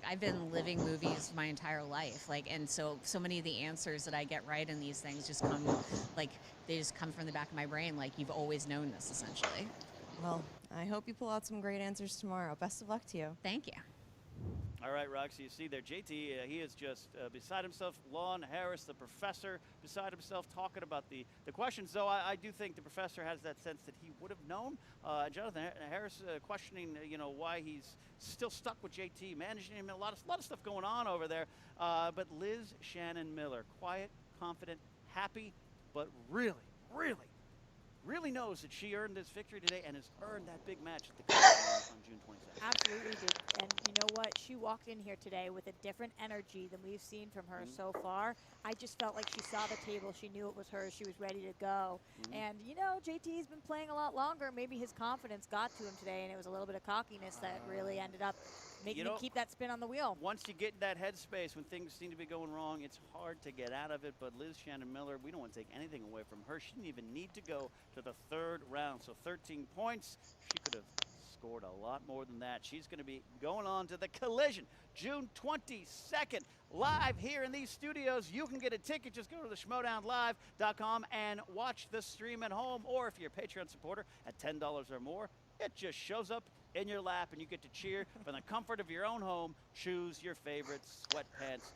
I've been living movies my entire life, and so many of the answers that I get right in these things just come they just come from the back of my brain. You've always known this, essentially. Well, I hope you pull out some great answers tomorrow. Best of luck to you. Thank you. All right, Roxy, you see there, JT, he is just beside himself. Lon Harris, the professor, beside himself, talking about the questions. Though I do think the professor has that sense that he would have known. Jonathan Harris questioning, why he's still stuck with JT, managing him. A lot of stuff going on over there. But Liz Shannon Miller, quiet, confident, happy, but really knows that she earned this victory today and has earned that big match at the on June 22nd. Absolutely did. And you know what? She walked in here today with a different energy than we've seen from her so far. I just felt like she saw the table. She knew it was hers. She was ready to go. And, JT's been playing a lot longer. Maybe his confidence got to him today, and it was a little bit of cockiness that really ended up making him keep that spin on the wheel. Once you get in that headspace when things seem to be going wrong, it's hard to get out of it. But Liz Shannon Miller, we don't want to take anything away from her. She didn't even need to go to the third round. So 13 points. She could have scored a lot more than that. She's going to be going on to the Collision June 22nd, live here in these studios. You can get a ticket. Just go to the Schmoedownlive.com and watch the stream at home. Or if you're a Patreon supporter at $10 or more, it just shows up in your lap and you get to cheer from the comfort of your own home. Choose your favorite sweatpants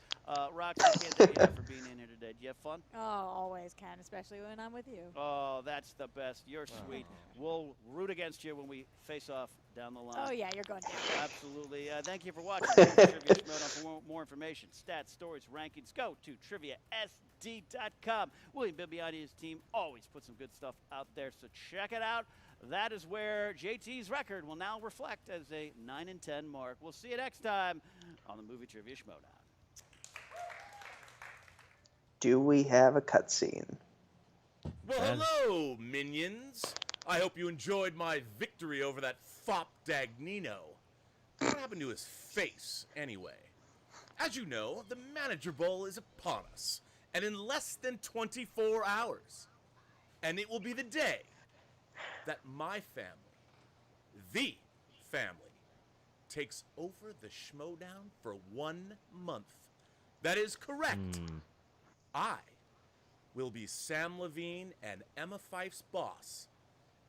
Roxy, I can't thank you enough for being in here today. Did you have fun? Oh, always can, especially when I'm with you. Oh, that's the best. You're sweet. We'll root against you when we face off down the line. Oh, yeah, you're going down. Absolutely. Thank you for watching. Trivia Schmoedown. For more information, stats, stories, rankings, go to triviasd.com. William Bibiani and his team always put some good stuff out there, so check it out. That is where JT's record will now reflect as a 9-10 mark. We'll see you next time on the Movie Trivia Schmoedown. Do we have a cutscene? Well, hello, minions. I hope you enjoyed my victory over that fop Dagnino. What happened to his face, anyway? As you know, the Manager Bowl is upon us, and in less than 24 hours. And it will be the day that my family, the family, takes over the Schmoedown for 1 month. That is correct. I will be Sam Levine and Emma Fife's boss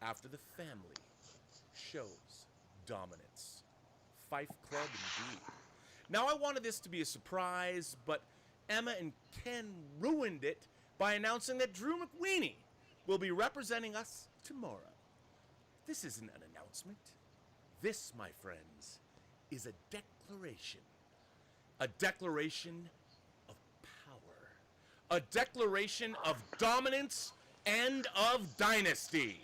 after the family shows dominance. Fife Club indeed. Now, I wanted this to be a surprise, but Emma and Ken ruined it by announcing that Drew McWeeny will be representing us tomorrow. This isn't an announcement. This, my friends, is a declaration. A declaration of power. A declaration of dominance and of dynasty.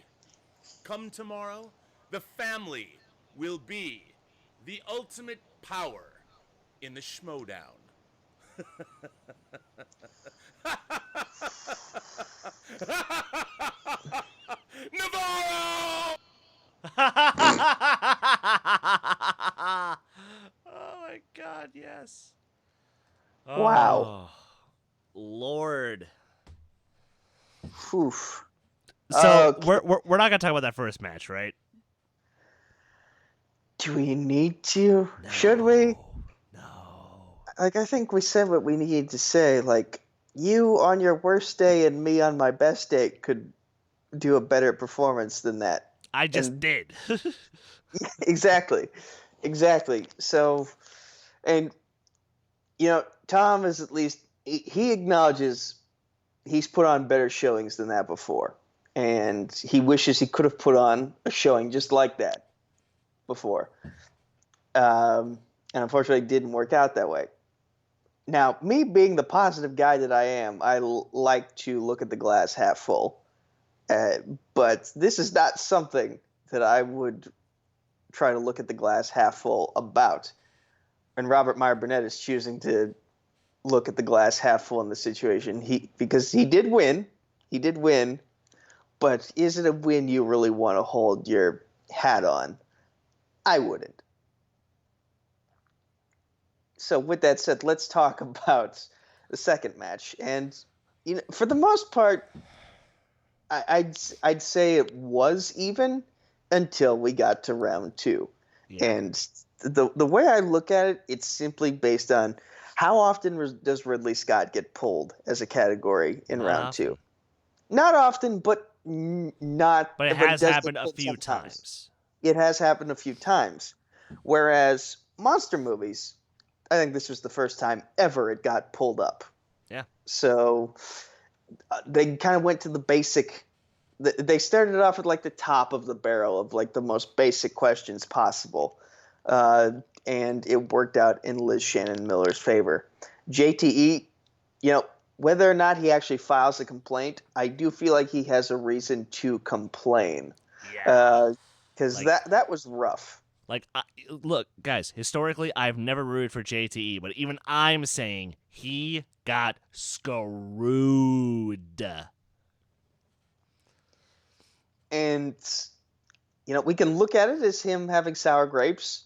Come tomorrow, the family will be the ultimate power in the Schmoedown. Navarro! Oh my God, yes. Wow. Oh, Lord. Oof. So we're not gonna talk about that first match, right? Do we need to? No. Should we? No. Like, I think we said what we needed to say. Like, you on your worst day and me on my best day could do a better performance than that. I just did. Exactly. So, and, you know, Tom is at least, he acknowledges he's put on better showings than that before. And he wishes he could have put on a showing just like that before. And unfortunately, it didn't work out that way. Now, me being the positive guy that I am, I like to look at the glass half full. But this is not something that I would try to look at the glass half full about. And Robert Meyer Burnett is choosing to look at the glass half full in this situation. Because he did win. He did win. But is it a win you really want to hold your hat on? I wouldn't. So with that said, let's talk about the second match. And, you know, for the most part, I'd say it was even until we got to round 2. Yeah. And the way I look at it, it's simply based on how often does Ridley Scott get pulled as a category in round 2. Not often, but not. But it has happened a few times. It has happened a few times. Whereas monster movies, I think this was the first time ever it got pulled up. Yeah. So they kind of went to the basic. They started off at like the top of the barrel of like the most basic questions possible. And it worked out in Liz Shannon Miller's favor. JTE, you know, whether or not he actually files a complaint, I do feel like he has a reason to complain. Yeah. Because that was rough. Like, look, guys, historically, I've never rooted for JTE, but even I'm saying he got screwed. And, you know, we can look at it as him having sour grapes.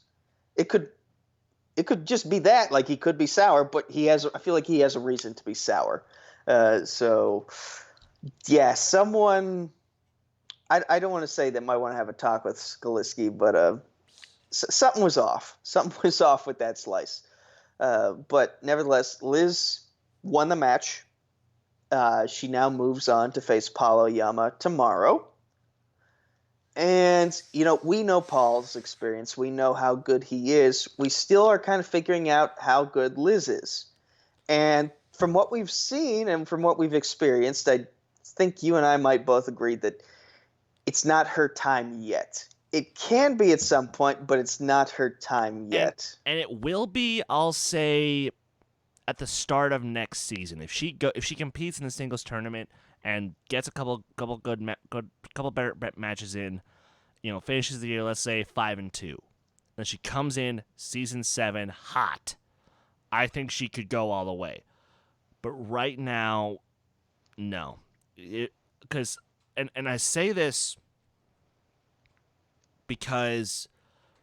It could just be that, like he could be sour, but I feel like he has a reason to be sour. So, yeah, someone, I don't want to say that might want to have a talk with Skaliski, but something was off. Something was off with that slice. But nevertheless, Liz won the match. She now moves on to face Paulo Yama tomorrow. And, you know, we know Paul's experience. We know how good he is. We still are kind of figuring out how good Liz is. And from what we've seen and from what we've experienced, I think you and I might both agree that it's not her time yet. It can be at some point, but it's not her time yet. And it will be, I'll say, at the start of next season. If she competes in the singles tournament and gets a couple better matches in, finishes the year, let's say 5-2. Then she comes in season 7 hot. I think she could go all the way. But right now, no. Because I say this because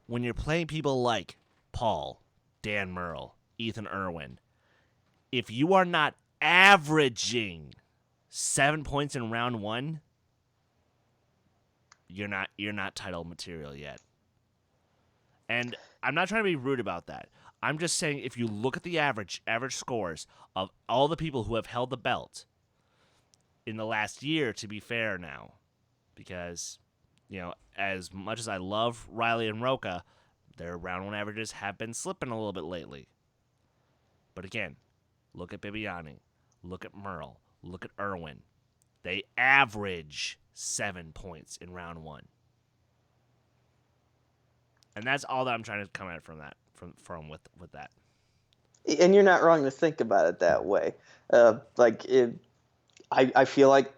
when you're playing people like Paul, Dan Murrell, Ethan Irwin, if you are not averaging 7 points in round 1, you're not title material yet. And I'm not trying to be rude about that. I'm just saying if you look at the average scores of all the people who have held the belt in the last year, to be fair now, because, as much as I love Riley and Roca, their round 1 averages have been slipping a little bit lately. But again, look at Bibiani, look at Merle, look at Irwin. They average 7 points in round 1. And that's all that I'm trying to come at from with that. And you're not wrong to think about it that way. I feel like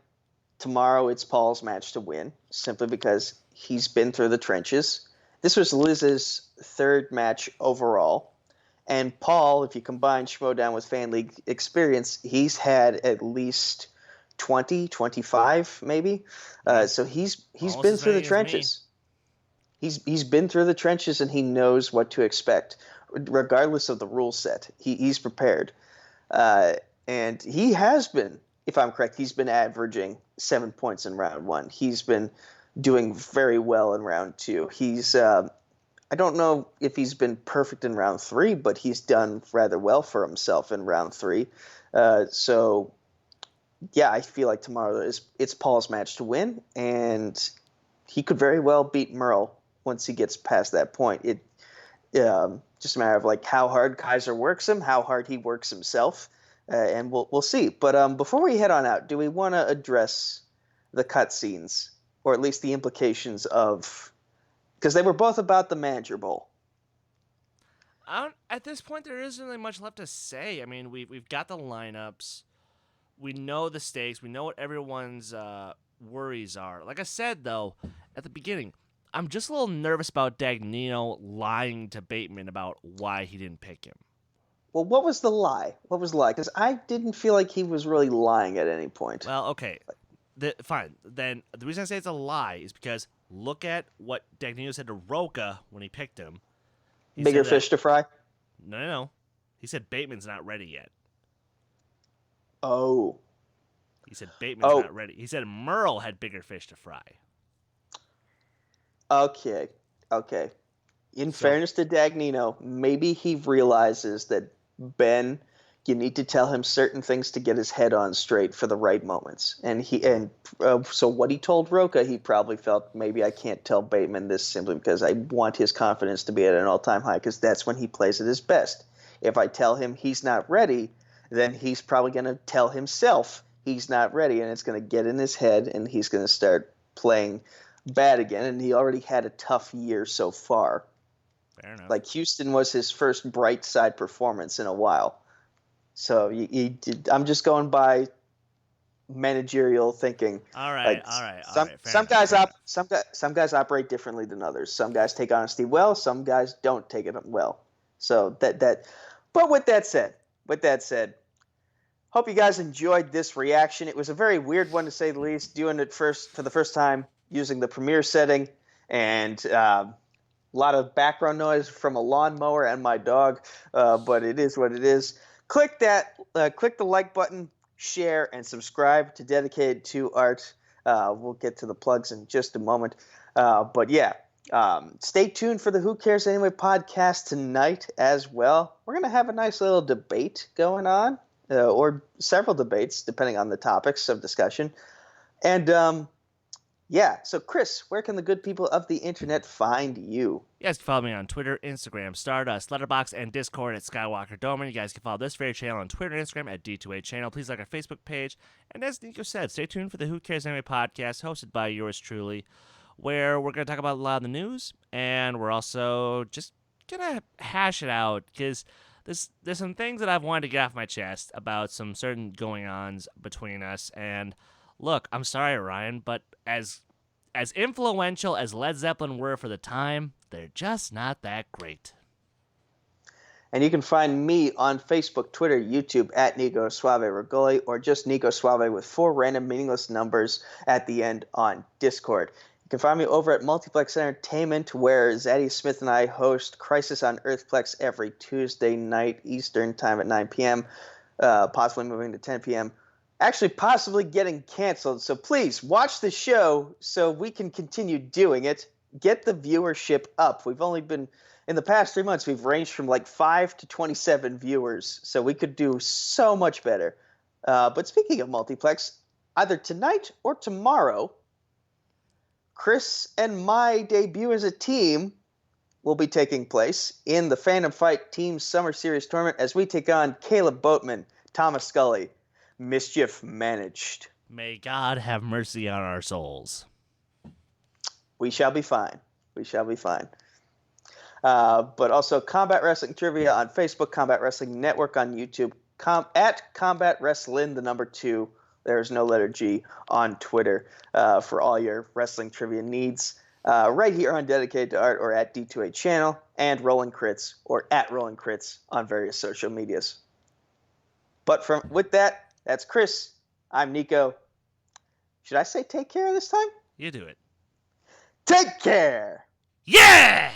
tomorrow it's Paul's match to win, simply because he's been through the trenches. This was Liz's 3rd match overall. And Paul, if you combine Schmoedown with Fan League experience, he's had at least 20, 25 maybe. So he's been through the trenches. He's been through the trenches and he knows what to expect, regardless of the rule set. He's prepared. And he has been, if I'm correct, he's been averaging 7 points in round 1. He's been doing very well in round 2. He's I don't know if he's been perfect in round 3, but he's done rather well for himself in round 3. So, yeah, I feel like tomorrow it's Paul's match to win, and he could very well beat Merle once he gets past that point. It just a matter of like how hard Kaiser works him, how hard he works himself, and we'll see. But before we head on out, do we want to address the cutscenes, or at least the implications of? Because they were both about the Manager Bowl. At this point, there isn't really much left to say. I mean, we've got the lineups. We know the stakes. We know what everyone's worries are. Like I said, though, at the beginning, I'm just a little nervous about Dagnino lying to Bateman about why he didn't pick him. Well, what was the lie? What was the lie? Because I didn't feel like he was really lying at any point. Well, okay. Fine. Then the reason I say it's a lie is because look at what Dagnino said to Roca when he picked him. Bigger fish to fry? No. He said Bateman's not ready yet. Oh. He said Bateman's not ready. He said Merle had bigger fish to fry. Okay. In fairness to Dagnino, maybe he realizes that Ben, you need to tell him certain things to get his head on straight for the right moments. So what he told Roca, he probably felt, maybe I can't tell Bateman this simply because I want his confidence to be at an all-time high, because that's when he plays at his best. If I tell him he's not ready, then he's probably going to tell himself he's not ready, and it's going to get in his head, and he's going to start playing bad again. And he already had a tough year so far. Fair enough. Like Houston was his first bright side performance in a while. So I'm just going by managerial thinking. All right. Some guys operate differently than others. Some guys take honesty well. Some guys don't take it well. So that. But with that said, hope you guys enjoyed this reaction. It was a very weird one to say the least. Doing it for the first time using the Premiere setting, and a lot of background noise from a lawnmower and my dog. But it is what it is. Click the like button, share, and subscribe to Dedicated to Art. We'll get to the plugs in just a moment. But yeah, stay tuned for the Who Cares Anyway podcast tonight as well. We're going to have a nice little debate going on, or several debates, depending on the topics of discussion. And Yeah, so Chris, where can the good people of the internet find you? You guys can follow me on Twitter, Instagram, Stardust, Letterboxd, and Discord at Skywalker Doman. You guys can follow this very channel on Twitter and Instagram at D2A channel. Please like our Facebook page. And as Nico said, stay tuned for the Who Cares Anime podcast hosted by yours truly, where we're going to talk about a lot of the news, and we're also just going to hash it out, because there's some things that I've wanted to get off my chest about some certain going-ons between us. And look, I'm sorry, Ryan, but as influential as Led Zeppelin were for the time, they're just not that great. And you can find me on Facebook, Twitter, YouTube at Nico Suave Regoli, or just Nico Suave with 4 random meaningless numbers at the end on Discord. You can find me over at Multiplex Entertainment, where Zaddy Smith and I host Crisis on Earthplex every Tuesday night Eastern time at 9 p.m., possibly moving to 10 p.m., actually possibly getting canceled. So please watch the show so we can continue doing it. Get the viewership up. We've only been, in the past 3 months, we've ranged from like 5 to 27 viewers. So we could do so much better. But speaking of Multiplex, either tonight or tomorrow, Chris and my debut as a team will be taking place in the Phantom Fight Team Summer Series Tournament as we take on Caleb Boatman, Thomas Scully, Mischief Managed. May God have mercy on our souls. We shall be fine. We shall be fine. But also Combat Wrestling Trivia on Facebook, Combat Wrestling Network on YouTube, at Combat Wrestling, the number 2. There's no letter G on Twitter for all your wrestling trivia needs. Right here on Dedicated to Art or at D2A channel, and Rolling Crits or at Rolling Crits on various social medias. But with that, that's Chris. I'm Nico. Should I say take care this time? You do it. Take care! Yeah!